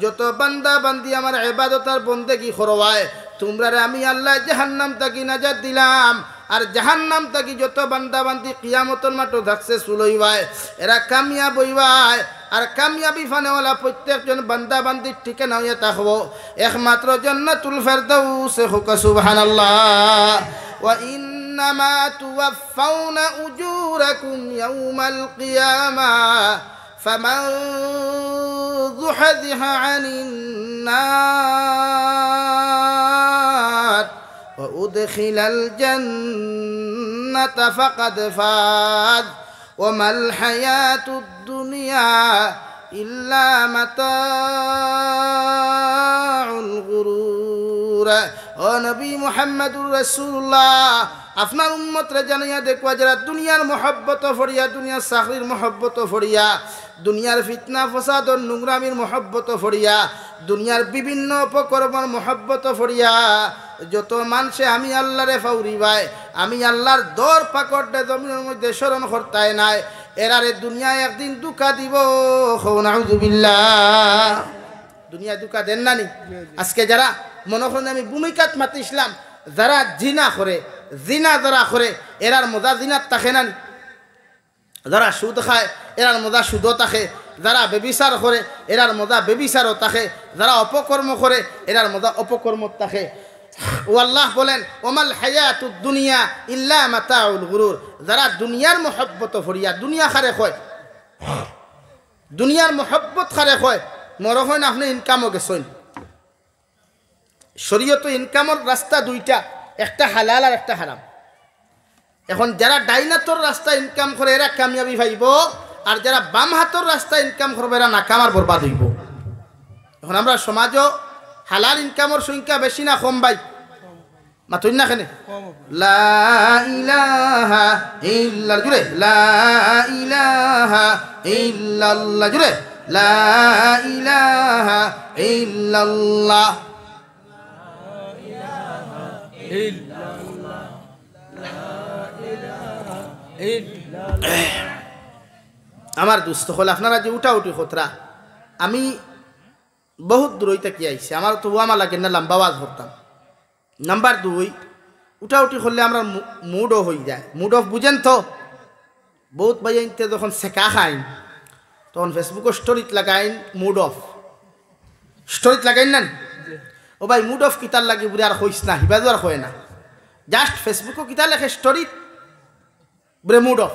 যত বান্দা বান্দি আমার ইবাদত আর বন্দেগি করওয়ায় তোমরা আমি আল্লাহ জাহান্নাম থেকে নাজাত দিলাম। আর জাহান্নাম থেকে যত বান্দা বান্দি কিয়ামতের মাঠে সাকসেসফুল হইবায় এরা কামিয়াব হইবায়। আর কামিয়াবি ফানেওয়ালা প্রত্যেকজন বান্দা বান্দির ঠিকানা হইয়া থাকবো একমাত্র জান্নাতুল ফেরদাউস। সুবহানাল্লাহ। ওয়া ইন্নামা তুওয়াফাউনা উজুরাকুম ইয়াউমাল কিয়ামাহ ফামান যুহযিহা আনিন নার ওয়া উদখিলাল জান্নাতা ফাকাদ ফাজ ওয়া মাল হায়াতুদ দুনিয়া ইল্লা মাতাউল গুরুর। হুজুর ও নবী মুহাম্মদুর রাসূলুল্লাহ আপনার উম্মতরে জানাইয়া দেখবা যারা দুনিয়ার মহব্বত ফরিয়া দুনিয়ার চাকরির মহব্বত ফরিয়া দুনিয়ার ফিতনা ফসাদ ও নোংরামির মহব্বত ফরিয়া দুনিয়ার বিভিন্ন উপকর্মর মহব্বত ফরিয়া যত মানুষে আমি আল্লাহরে ফাউরি ভাই আমি আল্লাহর দর পাকড়ে জমিনের মধ্যে স্মরণ করতায় নাই এরারে দুনিয়ায় একদিন দুঃখা দিব নাউযুবিল্লাহ দুনিয়া দুঃখা দেন না নি আজকে যারা মনে করেন আমি ভূমিকাত মাতিছিলাম যারা জিনা করে জিনা যারা করে এরার মজা জিনাত থাকে না নি যারা সুদ খায় এরার মজা সুদও থাকে যারা বেবিচার করে এরার মজা বেবিচারও থাকে যারা অপকর্ম করে এরার মজা অপকর্ম থাকে ও আল্লাহ বলেন ওমাল হায়াতুদ দুনিয়া ইল্লা মাতাউল গুরুর যারা দুনিয়ার মহব্বত ফরিয়া দুনিয়া খারে কয় দুনিয়ার মহব্বত খারে কয় মনে হয় না আপনি ইনকামও গেছেন শরীয়ত ইনকামের রাস্তা দুইটা একটা হালাল আর একটা হারাম এখন যারা ডাইনাতর রাস্তা ইনকাম করে এরা কামিয়াবি পাইব আর যারা বাম হাতর রাস্তা ইনকাম করবে এরা নাকাম আর বরবাদ হইব এখন আমরা সমাজও হালাল ইনকামের সংখ্যা বেশি না কম ভাই মাতুন না কেনে লা ইলাহা ইল্লাল্লাহ জুড়ে লা ইলাহা ইল্লাল্লাহ জুড়ে লা ইলাহা ইল্লাল্লাহ আমার দুস্থ হল আপনারা যে উঠা উঠি খতরা আমি বহুত দূর হইতে কি আইসি আমার তো আমার লাগে না লম্বা আওয়াজ ধরতাম নাম্বার 2 উঠা উঠি করলে আমরা মুড অফ হয়ে যায় মুড অফ বুঝেন তো বহুত ভাইতে যখন সেকা খাইন তখন ফেসবুকে স্টোরিত লাগাইন মুড অফ স্টোরিত লাগাইন না ও ভাই মুড অফ কিতার লাগে বুড়ি আর হইস না হিবাজু আর হয় না জাস্ট ফেসবুকে কিতা লেখে স্টোরিত বুড়ে মুড অফ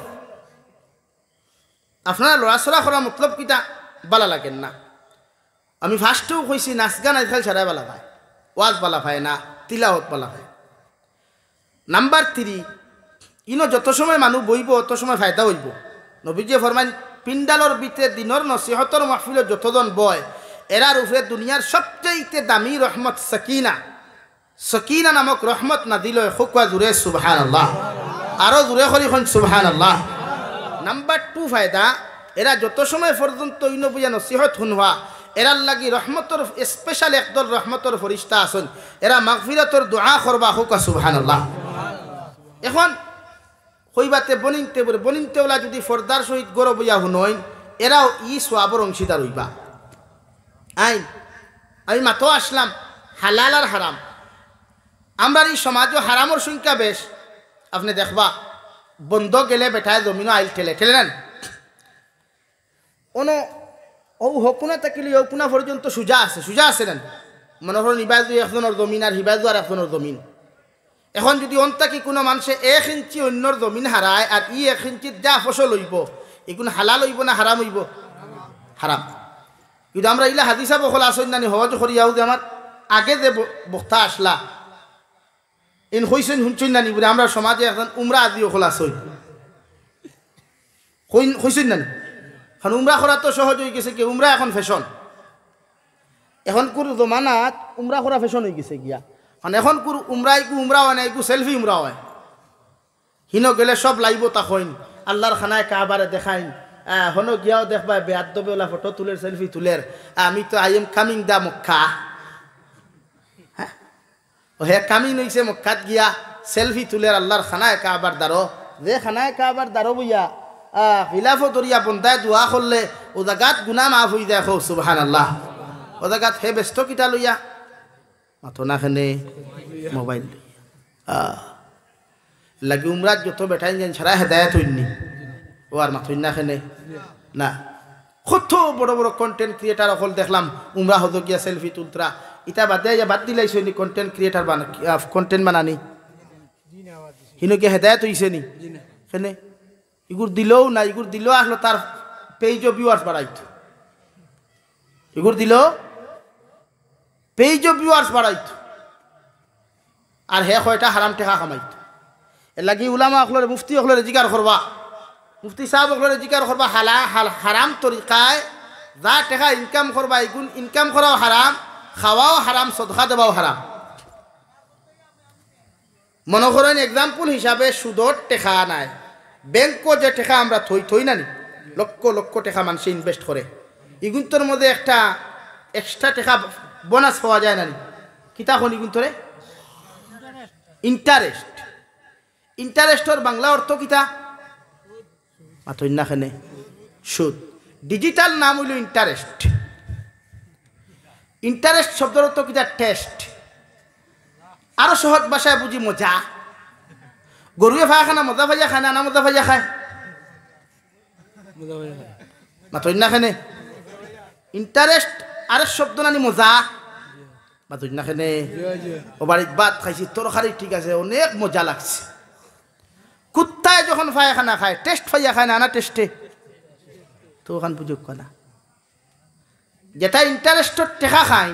আপনারা লড়াচড়া করা মতলব কিতা বালা লাগেন না আমি ফার্স্টেও কইছি নাচ গান আজকাল ছাড়াই বালা পায় ওয়াজ বালা পায় না তিলাওয়াত বালা পায় নাম্বার 3 ইনো যত সময় মানুষ বইব অত সময় ফায়দা হইব নবীজি ফরমান পিন্ডালর ভিতরে দিনর নসিহতর মাহফিল যতজন বয় এরার উপরে দুনিয়ার সবচেয়ে দামি রহমত সাকিনা সাকিনা নামক রহমত না দিল খুকা জুড়ে সুবহানাল্লাহ আরো জুড়ে করি খন সুবহানাল্লাহ নাম্বার 2 ফায়দা এরা যত সময় পর্যন্ত ইনো বুঝা নসিহত শুনবা এরার লাগি রহমতর স্পেশাল একদল রহমতর ফরিস্তা আছেন এরা মাগফিরাতর দোয়া করবা হুকা সুবহানাল্লাহ এখন কইবাতে বনিনতে ওলা যদি ফরদার সহিত গরো বইয়া হুনইন এরাও ই সোয়াবর অংশীদার হইবা আইন আমি মাতো আসলাম হালাল আর হারাম আমরা এই সমাজও হারামর সংখ্যা বেশ আপনি দেখবা বন্ধ গেলে বেটায় জমিনও আইল ঠেলে নেন ono ও হকুনা তাকিলি হকুনা পর্যন্ত সুজা আছে নেন মনে করেন ইবাজু একজনের জমিন আর হিবাজু আর একজনের জমিন এখন যদি অন্তাকি কোনো মানুষে 1 ইঞ্চি অন্যর জমিন হারায় আর 1 ইঞ্চির যা ফসল হইব এগুলো হালাল হইব না হারাম হইব হারাম কিন্তু আমরা ইলা হাদিসা বখল আসন নানি হজ করিয়াও যে আমার আগে যে বক্তা আসলা ইন হইছেন শুনছেন নানি বলে আমরা সমাজে এখন উমরা আদি বখল আসন হইছেন নানি এখন উমরা করা তো সহজ হয়ে গেছে কি উমরা এখন ফ্যাশন এখন কোন জমানাত উমরা করা ফ্যাশন হয়ে গেছে গিয়া এখন কোন উমরা হয় না একটু সেলফি উমরা হয় হিনো গেলে সব লাইব তখন আল্লাহর খানায় কাবারে দেখাইন হনো গিয়াও দেখবা বেয়াদবে ওলা ফটো তুলের সেলফি তুলের আমি তো আই এম কামিং দা মক্কা হ্যাঁ ও হে কামিং হইছে মক্কাত গিয়া সেলফি তুলের আল্লাহর খানায় কাবার দারো যে খানায় কাবার দারো বইয়া খিলাফত দরিয়া বন্ধায় দোয়া করলে ও জাগাত গুনাহ মাফ হই যায় সুবহানাল্লাহ ও জাগাত হে ব্যস্ত কিটা লইয়া মাথো না খানে মোবাইল লাগি উমরাত যত বেটাই যেন ছাড়া হেদায়ত হইনি ও আর মাথুই না খানে না কত বড় বড় কন্টেন্ট ক্রিয়েটার হল দেখলাম উমরা হতো গিয়া সেলফি তুলতরা ইটা বাদ দিলাইছে নি কন্টেন্ট ক্রিয়েটার কন্টেন্ট বানানি হিনো কি হেদায়ত হইছে নি খানে ইগুর দিলেও না ইগুর দিলেও আসলো তার পেজ অফ ভিউয়ার্স বাড়াইতো ইগুর দিলেও পেজ অফ ভিউয়ার্স বাড়াইতো আর হে কয়টা হারাম টেকা কামাইতো এর লাগি উলামা অকলরে মুফতি অকলরে জিকার করবা মুফতি সাহেব অকলরে জিকার করবা হারাম তরিকায় যা টেকা ইনকাম করবা এগুন ইনকাম করাও হারাম খাওয়াও হারাম সদকা দেওয়াও হারাম মনে করেন এক্সাম্পল হিসাবে সুদর টেকা নাই, ব্যাংকও যে টেকা আমরা থই না নি, লক্ষ লক্ষ টাকা মানুষে ইনভেস্ট করে, ইগুন্তর মধ্যে একটা এক্সট্রা টাকা বোনাস পাওয়া যায় না নি, কিতা হল ইগুন্তরে ইন্টারেস্ট। ইন্টারেস্টর বাংলা অর্থ কিতা মাতই না খানে সুদ। ডিজিটাল নাম হইল ইন্টারেস্ট। ইন্টারেস্ট শব্দের অর্থ কিতা টেস্ট। আরো সহজ ভাষায় বুঝি মজা। গরুয়ে ভাজা খানা মজা ভাজা খায় না মজা ভাজা খায় মাতই না খানে। ইন্টারেস্ট আরেক শব্দ নানি মজা মাতই না খানে। ও বাড়ির ভাত খাইছি তরকারি ঠিক আছে অনেক মজা লাগছে। কুত্তায় যখন পায়খানা খায় টেস্ট পাইয়া খায় না টেস্টে তো ওখান বুঝুক না। যেটা ইন্টারেস্টর টেকা খাই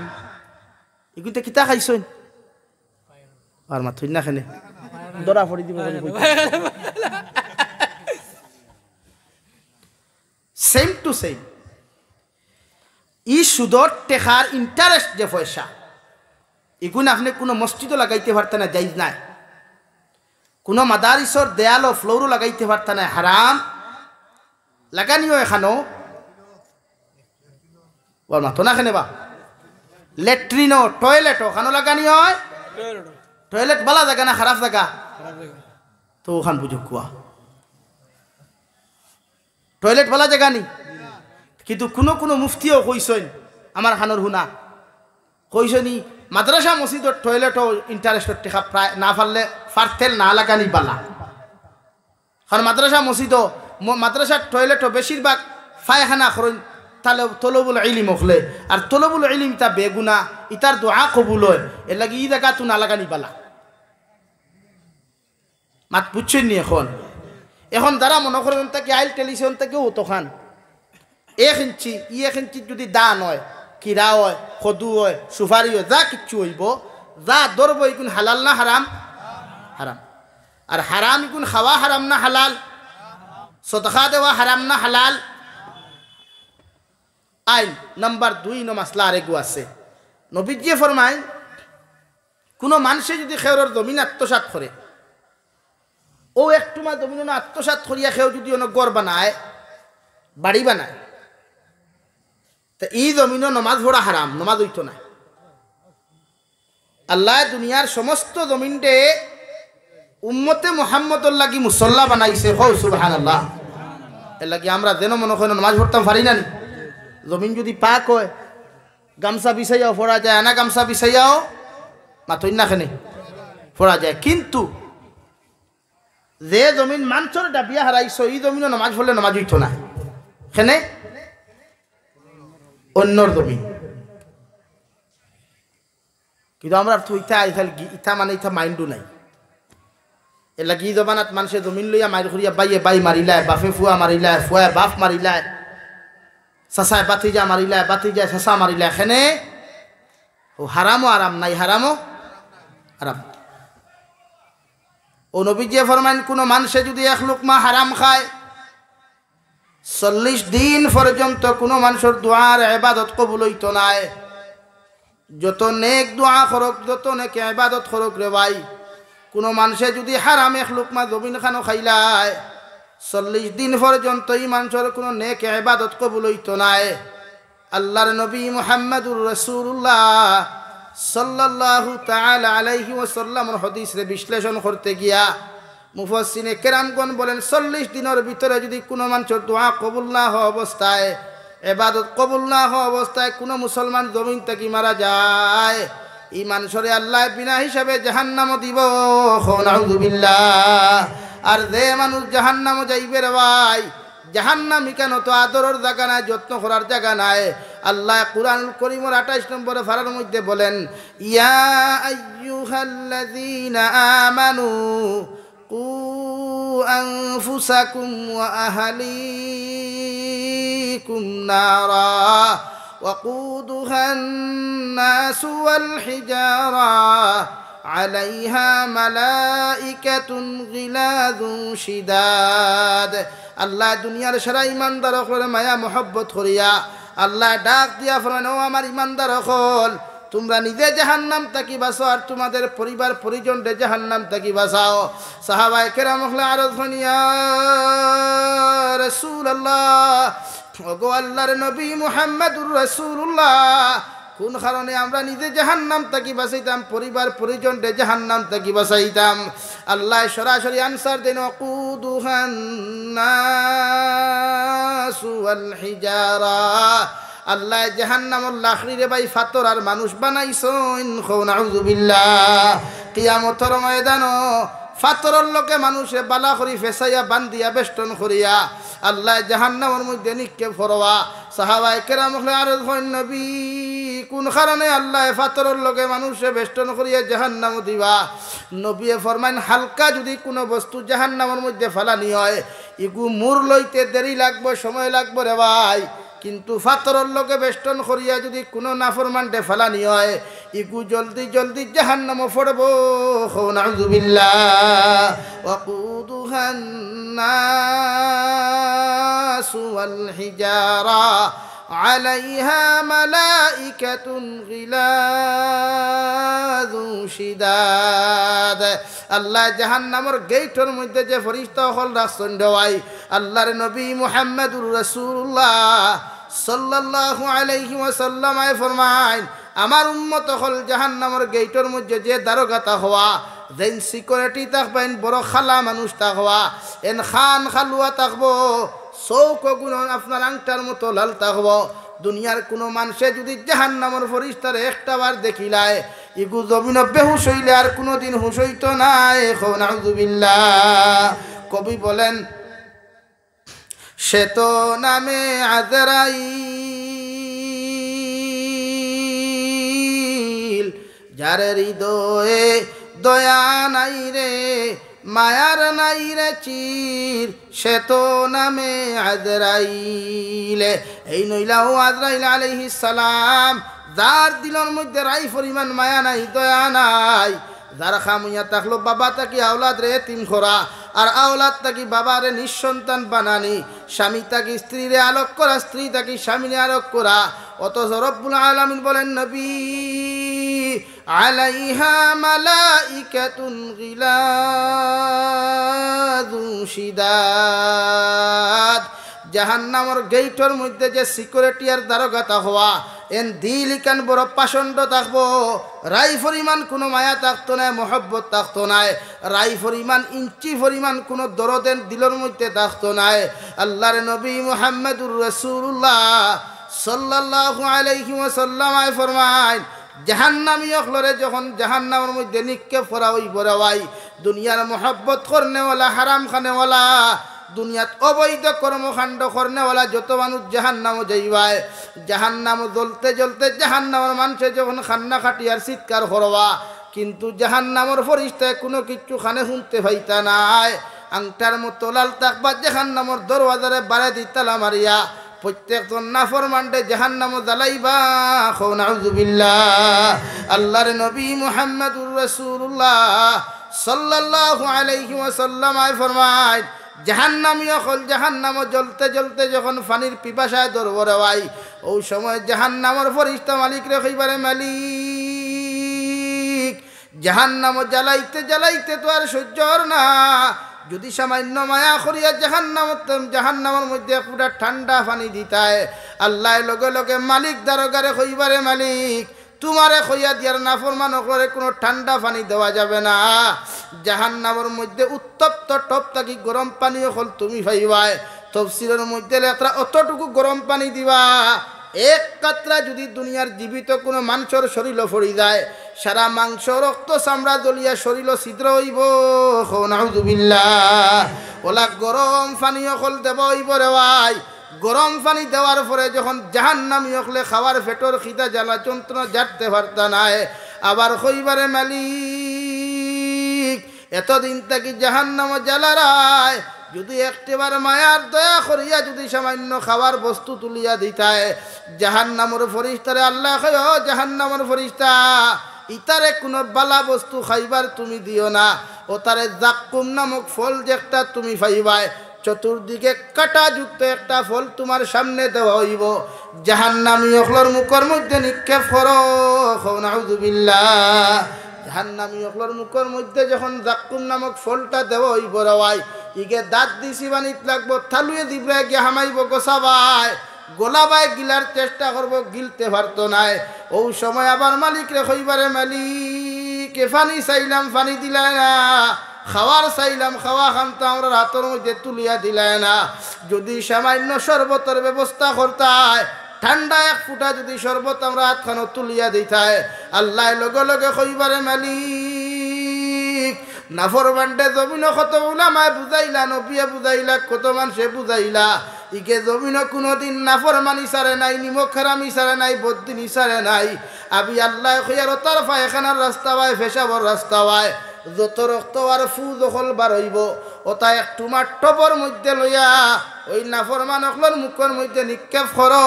এগুলো কিতা খাইছেন আর মাথুই না খানে দরা পড়ি দিব। সেম টু সেম ই সুদর টেকার ইন্টারেস্ট যে পয়সা এগুলো আপনি কোনো মসজিদও লাগাইতে পারতেন না, জায়েজ নাই। কোনো মাদারিসর দেয়াল ও ফ্লোরও লাগাইতে পারতেন না, হারাম। লাগানিও এখানো ওর মাথো না খানে বা ল্যাট্রিনও টয়লেটও ওখানো লাগানি হয়। টয়লেট বালা জায়গা না খারাপ জায়গা তো ওখান বুঝুক কুয়া টয়লেট বালা জায়গা নি। কিন্তু কোনো কোনো মুফতিও কইসইন আমার খানোর হুনা কইসনি মাদ্রাসা মসজিদর টয়লেটও ইন্টারেস্টের টেকা প্রায় না পারলে ফারতেল না লাগানি বালা। কারণ মাদ্রাসা মসজিদও মাদ্রাসার টয়লেটও বেশিরভাগ ফায়খানা করেন তাহলে তলবুল ইলিম হলে আর তলবুল ইলিম তা বেগুনা ইতার দোয়া কবুল হয় এর লাগে ই জায়গা তু না লাগানি বালা। মাত বুঝছেন নি? এখন যারা মনে করেন তাকে আইল টেলিভিশন থেকেও তখন 1 ইঞ্চি 1 ইঞ্চি যদি দান হয় কিরা হয় খদু হয় সুপারি হয় যা কিচ্ছু হইব যা ধরব এগুন হালাল না হারাম? হারাম। আর হারাম এগুন খাওয়া হারাম না হালাল? সদকা দেওয়া হারাম না হালাল? আইন নাম্বার 2 মাসলা আরেকু আছে। নবীজি ফরমায় কোনো মানুষে যদি খেওরের জমিন আত্মসাৎ করে ও একটু মা জমিন আত্মসাৎ করিয়া খেও যদি অনেক গড় বানায় বাড়ি বানায় তা এই জমিনও নমাজ পড়া হারাম, নমাজ হইতো না। আল্লাহ দুনিয়ার সমস্ত জমিনটে উম্মতে মুহাম্মদর লাগি মুসল্লা বানাইছে। হো সুবহানাল্লাহ। এর লাগি আমরা যেন মনে করেন নমাজ পড়তাম পারি না নি। জমিন যদি পাক হয় গামছা বিছাইয়াও পড়া যায়, আনা গামছা বিছাইয়াও মাথই না খানে পড়া যায়। কিন্তু যে জমিন মানসর ডাবিয়া হারাইছ এই জমিনও নমাজ পড়লে নমাজ হইতো না, খেনে অন্যর জমিন। কিন্তু আমরা তো ইটা মানে ইটা মাইন্ডও নাই। এর লাগি জবানাত মানুষের জমিন লইয়া মাইর করিয়া বাইয়ে বাই মারিলায়, বাপে ফুয়া মারিলায়, ফুয়া বাপ মারিলায়, চাচায় বাতিজা মারিলায়, বাতিজায় চাচা মারিলায়। এখানে ও হারামও আরাম নাই, হারামও আরাম। ও নবীজি ফরমান কোনো মানুষে যদি 1 লুকমা হারাম খায় 40 দিন পর্যন্ত কোনো মানুষের দোয়ার ইবাদত কবুল হইতো না। যত নেক দোয়া করক, যত নেক ইবাদত করক রে ভাই, কোনো মানুষে যদি হারাম 1 লুকমা জমিন খানো খাইলায় 40 দিন পর্যন্ত এই মানুষের কোনো নেক ইবাদত কবুল হইতো না। আল্লাহর নবী মুহাম্মদুর রাসূলুল্লাহ সাল্লাল্লাহু তাআলা আলাইহি ওয়াসাল্লামের হাদিস রে বিশ্লেষণ করতে গিয়া মুফাসসিরে কেরামগণ বলেন 40 দিনের ভিতরে যদি কোনো মানুষের দোয়া কবুল না হওয়া অবস্থায়, ইবাদত কবুল না হওয়া অবস্থায় কোনো মুসলমান জমিন থেকে মারা যায়, এই মানুষরে আল্লাহ বিনা হিসাবে জাহান্নামে দিব। নাউযুবিল্লাহ। আর যে মানুষ জাহান্নামে যাইবে রে ভাই, জাহান্নাম কেন তো আদরের জায়গা নাই, যত্ন করার জায়গা নাই। আল্লাহ কুরআনুল কারীমের 28 নম্বর ফারার মধ্যে বলেন ইয়া আইয়ুহাল্লাযীনা আমানু কু আনফুসাকুম ওয়া আহলিকুম নারা ওয়াকুদুহান নাসু ওয়াল হিজারা আলাইহা মালাইকাতুন গিলাযুন শিদাদ। আল্লাহ দুনিয়ার সারা ইমানদার করে মায়া মোহব্বত করিয়া আল্লাহ ডাক দিয়া ফরমান ও আমার ইমানদার হল তোমরা নিজে জাহান্নাম থাকি বাঁচাও আর তোমাদের পরিবার পরিজনরে জাহান্নাম থাকি বাঁচাও। সাহাবায়ে কেরাম আরজ করেন ইয়া রাসূলুল্লাহ, ওগো আল্লাহর নবী মুহাম্মদুর রাসূলুল্লাহ, কোন কারণে আমরা নিজে জাহান্নাম থাকি বাঁচাইতাম, পরিবার পরিজনরে জাহান্নাম থাকি বাঁচাইতাম? আল্লাহ সরাসরি আনসার দেন ওয়াকুদুহান নাসু ওয়াল হিজারা, আল্লাহ জাহান্নামর লাকড়িরে ভাই ফাতর আর মানুষ বানাইছেন। নাউযুবিল্লাহ। কিয়ামতের ময়দানো ফাতরের লোকে মানুষে বালা করি ফেসাইয়া বান্দিয়া বেষ্টন করিয়া আল্লাহ জাহান্নামের মধ্যে নিক্ষেপ করবা। সাহাবায়ে কেরাম আরজ করেন নবী, কোন কারণে আল্লাহ ফাতরের লোকে মানুষে বেষ্টন করিয়া জাহান্নাম দিবা? নবী ফরমাইন, হালকা যদি কোনো বস্তু জাহান্নামের মধ্যে ফেলানি হয় ইগু মুর লইতে দেরি লাগবে, সময় লাগবে রে ভাই, কিন্তু ফাতরের লোকে বেষ্টন করিয়া যদি কোনো নাফরমানটে ফেলানি হয় ইগু জলদি জলদি জাহান্নামে পড়ব। নাউযুবিল্লাহ। ওয়াকুদুহান নাসু ওয়াল হিজারা আলাইহা মালাইকাতুন গিলাযু শিদাদ। আল্লাহ জাহান্নামের গেটের মধ্যে যে ফেরেশতা হল রাখছেন দেওয়াই আল্লাহর নবী মুহাম্মদুর রাসূলুল্লাহ সাল্লাল্লাহু আলাইহি ওয়াসাল্লাম ফরমায়, আমার উম্মত হল জাহান্নামের গেটের মধ্যে যে দারোগা হওয়া, যেন সিকিউরিটি থাকবেন, বড় খালা মানুষ থাকবা, এন খান খালুয়া থাকবো, চৌক গুণ আপনার আংটার মতো লাল থাকব। দুনিয়ার কোনো মানুষে যদি জাহান্নামের ফেরেশতার একটা বার দেখিলায় ইগু জমিন বেহুশ হইলে আর কোনোদিন হুশ হইতো নাই। নাউযুবিল্লাহ। কবি বলেন, সে তো নামে আজরাইল, যার হৃদয়ে দয়া নাই রে, মায়ার নাই রে চির, সে তো নামে আজরাইল। এই নইলাও আজরাইল আলাইহিস সালাম, যার দিলের মধ্যে রাই পরিমাণ মায়া নাই, দয়া নাই, যার খামুইয়া থাকলো বাবা তাকি আওলাদ রে এতিম করা, আর আওলাদ তাকি বাবারে নিঃসন্তান বানানি, স্বামী তাকি স্ত্রীরে আলোক করা, স্ত্রী তাকি স্বামীরে আলোক করা। অথচ রব্বুল আলামিন বলেন, নবী আলাইহা মালাইকাতুন গিলাযু শিদাদ, জাহান্নামের গেটের মধ্যে যে সিকিউরিটি আর দারোগা হওয়া এন দিলিকান বড় পাষণ্ড থাকবো, রাই পরিমাণ কোনো মায়া থাকতো না, মহব্বত থাকতো নাই, রাই পরিমাণ ইঞ্চি পরিমাণ কোনো দরদেন দিলের মধ্যে থাকতো নাই। আল্লাহর নবী মুহাম্মদুর রাসূলুল্লাহ সাল্লাল্লাহু আলাইহি ওয়াসাল্লাম ফরমায়, জাহান্নামী অখলরে যখন জাহান্নামের মধ্যে নিক্ষেপ করা হইব রে ভাই, দুনিয়ার মহব্বত করনেওয়ালা, হারাম খানেওয়ালা, দুনিয়াত অবৈধ কর্মকাণ্ড করনেওয়ালা যত মানুষ জাহান্নাম যাইবায়, জাহান্নাম জ্বলতে জ্বলতে জাহান্নামের মানুষে যখন খান্না খাটিয়ার চিৎকার করবা, কিন্তু জাহান্নামের ফেরেশতায় কোনো কিচ্ছু খানে শুনতে পাইতা নাই। আংটার মতো লাল থাকবা জাহান্নামের দরওয়াজারে বাড়ে দি তালা মারিয়া প্রত্যেকজন নাফরমানকে জাহান্নামে জ্বালাইবা। নাউযুবিল্লাহ। আল্লাহর নবী মুহাম্মদুর রাসূলুল্লাহ সাল্লাল্লাহু আলাইহি ওয়াসাল্লাম ফরমায়, জাহান্নামী অকল জাহান্নাম জ্বলতে জ্বলতে যখন পানির পিপাসায় দরবরে হয়, ওই সময় জাহান্নামের ফেরেশতা মালিক রে কইবারে, মালিক জাহান্নাম জ্বালাইতে জ্বালাইতে তো আর সহ্যর না, যদি সামান্য মায়া করিয়া জাহান্নামের মধ্যে পুরা ঠান্ডা পানি দিতায়। আল্লাহ লগে লগে মালিক দারোগারে কইবারে, মালিক তোমারে কইয়া দিয়ার নাফরমান করে কোনো ঠান্ডা পানি দেওয়া যাবে না, জাহান্নামের মধ্যে উত্তপ্ত টপ থাকি গরম পানি হল তুমি পাইবাই। তফসিলের মধ্যে লেখা অতটুকু গরম পানি দিবা, এক কাতরা যদি দুনিয়ার জীবিত কোনো মানুষের শরীর পড়ি যায়, সারা মাংস রক্ত চামড়া জ্বলিয়া শরীর ছিদ্র হইব। নাউযুবিল্লাহ। ওলা গরম পানি হল দেব হইব রে ভাই। গরম পানি দেওয়ার পরে যখন জাহান্নামী হলে খাওয়ার পেটর খিদা জ্বালা যন্ত্রণা জারতে পারতা নাই, আবার কইবারে, মালিক এতদিন থাকি জাহান্নাম জ্বালারায়, যদি একটিবার মায়ার দয়া করিয়া যদি সামান্য খাবার বস্তু তুলিয়া দিতায়, জাহান্নামের ফেরেশতারে আল্লাহ কয়, ও জাহান্নামের ফেরেশতা, ইতারে কোনো বালা বস্তু খাইবার তুমি দিও না, ও তারে জাক্কুম নামক ফল যেটা তুমি পাইবাই, চতুর্দিকে কাঁটাযুক্ত একটা ফল তোমার সামনে দেওয়া হইব জাহান্নামী অখলর মুখের মধ্যে নিক্ষেপ করো নাউযুবিল্লাহ জাহান্নামী অখলর মুখের মধ্যে যখন জাক্কুম নামক ফলটা দেওয়া হইব রাওয়াই ইগে দাঁত দিছি বানিত লাগবো থালুয়ে দিবরা গিয়ে হামাইব গোসাবাই গোলাবাই গিলার চেষ্টা করবো গিলতে পারতো নাই ও সময় আবার মালিক রে কইবারে মালিক ফানি চাইলাম ফানি দিলায় না খাওয়ার চাইলাম খাওয়া খামতো আমরা হাতের মধ্যে তুলিয়া দিলায় না যদি সামান্য শরবতের ব্যবস্থা করতায় ঠান্ডা এক ফুটা যদি শরবত আমরা হাতখানো তুলিয়া দিতায় আল্লাহ লগে লগে কইবারে মালিক নাফরমানটে জমিন কত উলামায় বুঝাইলা নবিয়ে বুঝাইলা কত মানুষে বুঝাইলা ইকে জমিন কোনোদিন নাফরমানি সারে নাই নিমক খারামি সারে নাই বদ্দিনী সারে নাই আবি আল্লাহ খৈয়ার তার পায়খানার রাস্তা হয় ফেসাবর রাস্তা হয় যত রক্ত আর ফু যখন বার হইব ওটা একটু টপর মধ্যে লইয়া ওই নাফরমান অকলর মুখের মধ্যে নিক্ষেপ করো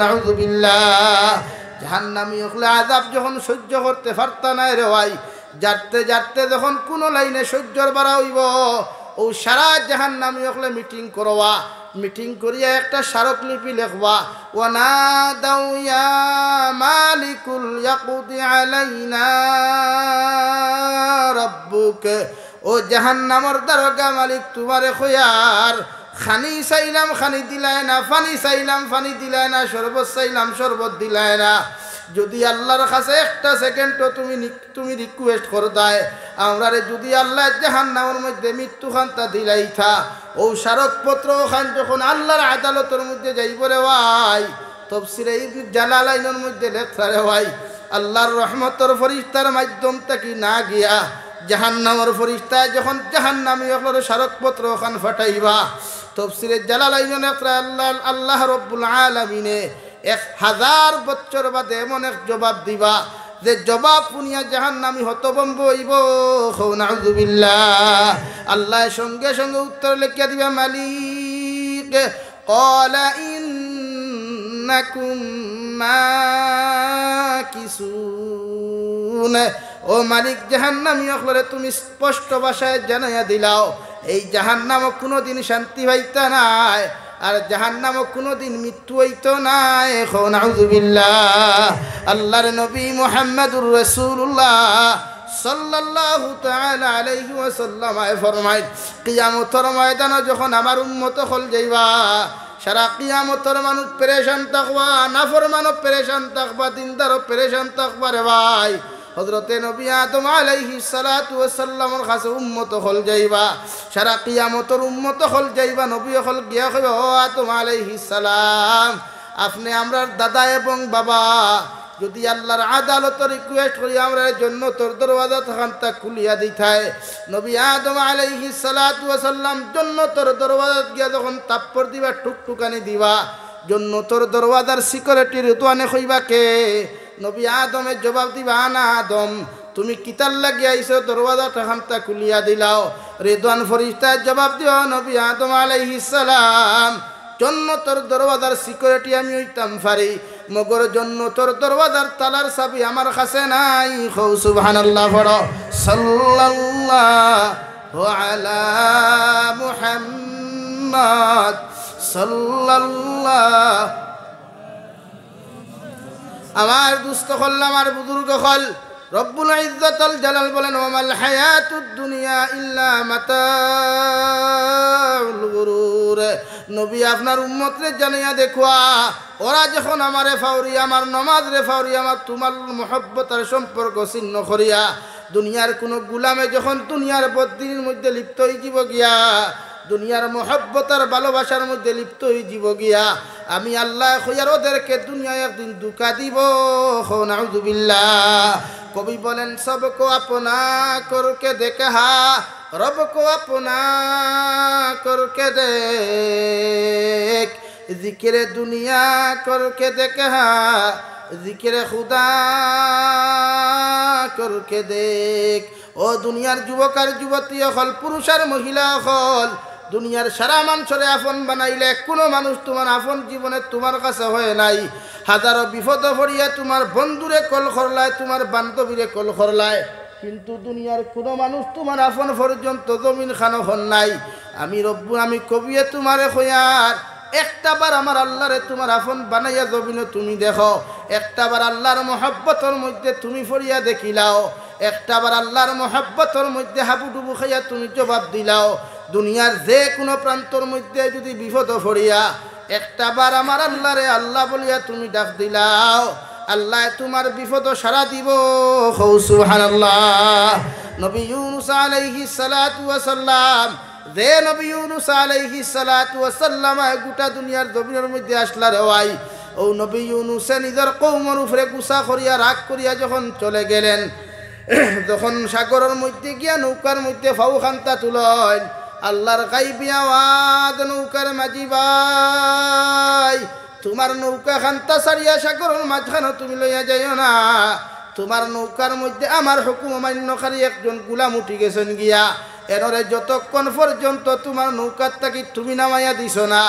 নাউযুবিল্লাহ জাহান্নামী অকলে আযাব যখন সহ্য করতে পারতা নাই রে ভাই যাতে যাতে যখন কোনো লাইনে সহ্যর বাড়া হইব ও সারা জাহান্নামী অকলে মিটিং করবা মিটিং করিয়া একটা স্মারকলিপি লিখবা ওয়ানাদাউ ইয়া মালিকুল ইয়াকুদি আলাইনা রাব্বুক ও জাহান্নামের দারোগা মালিক তোমারে খয়ার খানি চাইলাম খানি দিলায় না পানি চাইলাম পানি দিলায় না শরবত চাইলাম শরবত দিলায় না যদি আল্লাহর কাছে একটা সেকেন্ডও তুমি রিকোয়েস্ট করদায় আমরারে যদি আল্লাহ জাহান্নামের মধ্যে মৃত্যু খান্তা দিলাইথা ও স্মারকপত্র খান যখন আল্লাহর আদালতের মধ্যে যাইব রে ভাই তাফসীরে ইবনে জালালাইনের মধ্যে লেখা রে ভাই আল্লাহর রহমতের ফেরেশতার মাধ্যম থেকে না গিয়া জাহান্নামের ফেরেশতা যখন জাহান্নামী হলোর স্মারকপত্র খান ফাটাইবা তাফসীরে জালালাইনে লেখা আল্লাহ রাব্বুল আলামিনে 1000 বছর বাদে এমন এক জবাব দিবা যে জবাব শুনিয়া জাহান্নামী হতভম্ব হইব নাউযুবিল্লাহ আল্লাহ সঙ্গে সঙ্গে উত্তর লিখিয়া দিবা মালিক ক্বালা ইন্নাকুম মাকিসুন ও মালিক জাহান্নামী হলরে তুমি স্পষ্ট ভাষায় জানাইয়া দিলাও এই জাহান্নাম কোনোদিন শান্তি পাইতা নাই আর জাহান্নামও কোনোদিন মৃত্যু হইতো নাই নাউযুবিল্লাহ আল্লাহর নবী মুহাম্মদুর রাসূলুল্লাহ সাল্লাল্লাহু তাআলা আলাইহি ওয়াসাল্লাম ফরমায় কিয়ামতের ময়দানে যখন আমার উম্মত হল যাইবা সারা কিয়ামতের মানুষ পেরেশান থাকবা নাফরমানও পেরেশান থাকবা দিনদারও পেরেশান থাকবা রে ভাই হযরতে নবী আদম আলাইহিস সালাতু ওয়াস সালামের কাছে উম্মত হল যাইবা সারা কিয়ামতের উম্মত হল যাইবা নবী হল গিয়া কইবা ও আদম আলাইহিস সালাম আপনি আমরার দাদা এবং বাবা যদি আল্লাহর আদালতে রিকোয়েস্ট করি আমরা জান্নাতের দরওয়াজা তখনটা খুলিয়া দিতায় নবী আদম আলাইহিস সালাতু ওয়াস সালাম জান্নাতের দরওয়াজা গিয়া যখন তাপ্পর দিবা টুকটুকানি দিবা জান্নাতের দরওয়াজার সিকিউরিটি রিদওয়ানে কইবা কে নবী আদমের জবাব দিবা না আদম তুমি কিতার লাগিয়া আইছো দরওয়াজা তখনটা খুলিয়া দিলাও রিদওয়ান ফেরেশতা জবাব দিও নবী আদম আলাইহিস সালাম জান্নাতের দরওয়াজার সিকিউরিটি আমি হইতাম পারি মগর জান্নাতের দরওয়াজার তালার চাবি আমার কাছে নাই সুবহানাল্লাহ পড়ো সাল্লাল্লাহু আলা মুহাম্মদ সাল্লাল্লাহু আমার দুস্থ হল আমার বুজুর্গ হল রব্বুল ইজ্জতুল জালাল বলেন ওয়ামাল হায়াতুদ দুনিয়া ইল্লা মাতাউল গুরুর নবী আপনার উম্মতরে জানিয়া দেখুয়া ওরা যখন আমারে ফাউরি আমার নামাজ রে ফাউরি আমার তোমার মুহাব্বত আর সম্পর্ক ছিন্ন করিয়া দুনিয়ার কোন গোলামে যখন দুনিয়ার বদ্দিনের মধ্যে লিপ্ত হই যাব গিয়া দুনিয়ার মোহব্বত আর ভালোবাসার মধ্যে লিপ্ত হয়ে যাব গিয়া আমি আল্লাহ খয়ার ওদেরকে দুনিয়ায় একদিন দুকা দিব নাউযুবিল্লাহ কবি বলেন সবকো আপনা করকে দেখা রবকো আপনা করকে দেখ জিকিরে দুনিয়া করকে দেখা জিকিরে খুদা করকে দেখ ও দুনিয়ার যুবক আর যুবতী হল পুরুষ আর মহিলা হল দুনিয়ার সারা মানুষরে আপন বানাইলে কোনো মানুষ তোমার আপন জীবনে তোমার কাছে হয় নাই হাজারো বিপদ পড়িয়া তোমার বন্ধুরে কল করলায় তোমার বান্ধবীরে কল করলায় কিন্তু দুনিয়ার কোনো মানুষ তোমার আপন পর্যন্ত জমিন খানো হন নাই আমি রব্বু আমি কবিয়ে তোমারে খয়ার একটাবার আমার আল্লাহরে তোমার আপন বানাইয়া জমিন তুমি দেখো, একটাবার আল্লাহর মহব্বতর মধ্যে তুমি ফরিয়া দেখিলাও, একটাবার আল্লাহর মহব্বতর মধ্যে হাবুডুবু খাইয়া তুমি জবাব দিলাও। দুনিয়ার যে কোনো প্রান্তর মধ্যে যদি বিপদ ফরিয়া একটাবার আমার আল্লাহরে আল্লাহ বলিয়া তুমি ডাক দিলাও, আল্লাহ তোমার বিপদ সারা দিব। সুবহানাল্লাহ। নবী ইউনূস আলাইহিস সালাতু ওয়াস সালাম, যে নবী ইউনূস আলাইহিস সালাতু ওয়াস সালাম গোটা দুনিয়ার জমিনের মধ্যে আসলা রে ভাই, ও নবী ইউনূসে নিজের কওমের উপরে গুসা করিয়া রাগ করিয়া যখন চলে গেলেন, যখন সাগরের মধ্যে গিয়া নৌকার মধ্যে ফাউ খান্তা তুলন, আল্লাহর গাইবী আওয়াজ, নৌকার মাঝি ভাই তোমার নৌকা খান্তা সারিয়া সাগরের মাঝখানে তুমি লইয়া যাইও না, তোমার নৌকার মধ্যে আমার হুকুম অমান্যকারী একজন গোলাম উঠি গেছেন গিয়া, এনরে যতক্ষণ পর্যন্ত তোমার নৌকার থাকি তুমি নামাইয়া দিছ না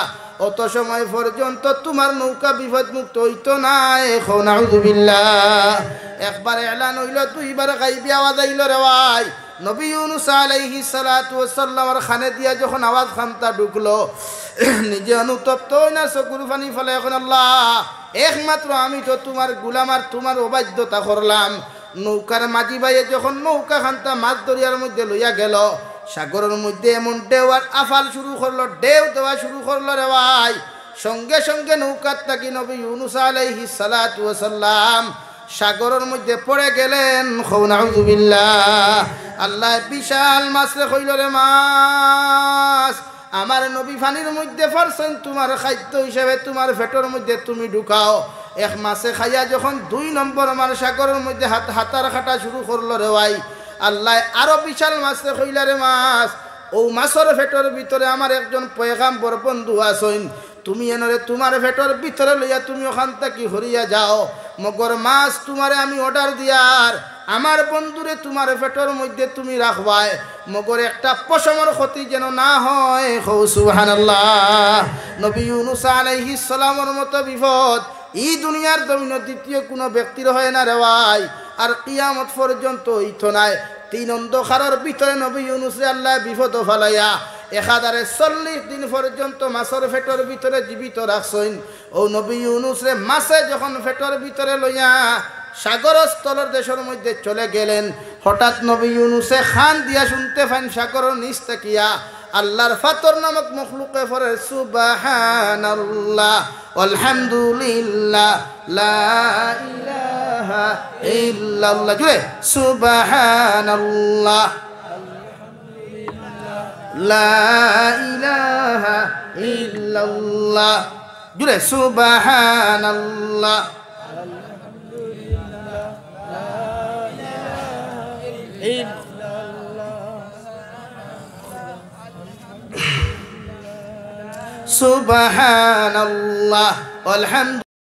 অত সময় পর্যন্ত তোমার নৌকা বিপদমুক্ত হইতো না। এখন আউযুবিল্লাহ। একবার এলান হইল, দুইবার গাইবী আওয়াজ আইল রে ভাই। নবী ইউনূস আলাইহিস সালাতু ওয়াস সালামের খানে দিয়া যখন আওয়াজ খামতা ঢুকলো, নিজে অনুতপ্ত হইনা চকুর পানি ফেলে এখন আল্লাহ একমাত্র আমি তো তোমার গোলাম আর তোমার অবাধ্যতা করলাম। নৌকার মাঝি ভাইয়ে যখন নৌকা খান্তা মাছ দরিয়ার মধ্যে লইয়া গেল, সাগরের মধ্যে এমন ঢেউ আর আফাল শুরু করলো, ঢেউ দেওয়া শুরু করলো রে ভাই। সঙ্গে সঙ্গে নৌকার থাকি নবী ইউনূস আলাইহিস সালাতু ওয়াস সালাম সাগরের মধ্যে পড়ে গেলেন। নাউযুবিল্লাহ। আল্লাহ বিশাল মাছ রে কইল রে মাছ, আমার নবী পানির মধ্যে পারছেন তোমার খাদ্য হিসেবে তোমার পেটের মধ্যে তুমি ঢুকাও। এক মাছে খাইয়া যখন 2 নম্বর আমার সাগরের মধ্যে হাতার খাটা শুরু করলো রে ভাই, আল্লাহ আরো বিশাল মাছ রে কইলা রে মাছ, ও মাছের পেটের ভিতরে আমার একজন পয়গাম্বর বন্ধু আছেন, তুমি এনরে তোমার পেটের ভিতরে লইয়া তুমি ওখান থেকে হরিয়া যাও। মগর মাছ তোমারে আমি অর্ডার দিয়ার আমার বন্ধুরে তোমার পেটের মধ্যে তুমি রাখবাই, মগর একটা পশমের ক্ষতি যেন না হয়। সুবহানাল্লাহ। নবী ইউনূস আলাইহিস সালামের মতো বিপদ এই দুনিয়ার জমিনে দ্বিতীয় কোনো ব্যক্তির হয় না রে ভাই, আর কিয়ামত পর্যন্ত হইতো নাই। 3 অন্ধকারের ভিতরে নবী ইউনূসে আল্লাহ বিপদ ফেলাইয়া 1040 দিন পর্যন্ত মাছের পেটের ভিতরে জীবিত রাখছেন। ও নবী ইউনূস রে মাছে যখন পেটের ভিতরে লইয়া সাগর স্থলের দেশের মধ্যে চলে গেলেন, হঠাৎ নবী ইউনূসে খান দিয়া শুনতে পান সাগরের নিচ থাকিয়া আল্লাহর ফাতর নামক মখলুকে পড়ে সুবহানাল্লাহ আলহামদুলিল্লাহ লা ইলাহা ইল্লাল্লাহ। জুড়ে সুবহানাল্লাহ লা ইলাহা ইল্লাল্লাহ। জুড়ে সুবহানাল্লাহ সুবহানাল্লাহ আলহামদুলিল্লাহ।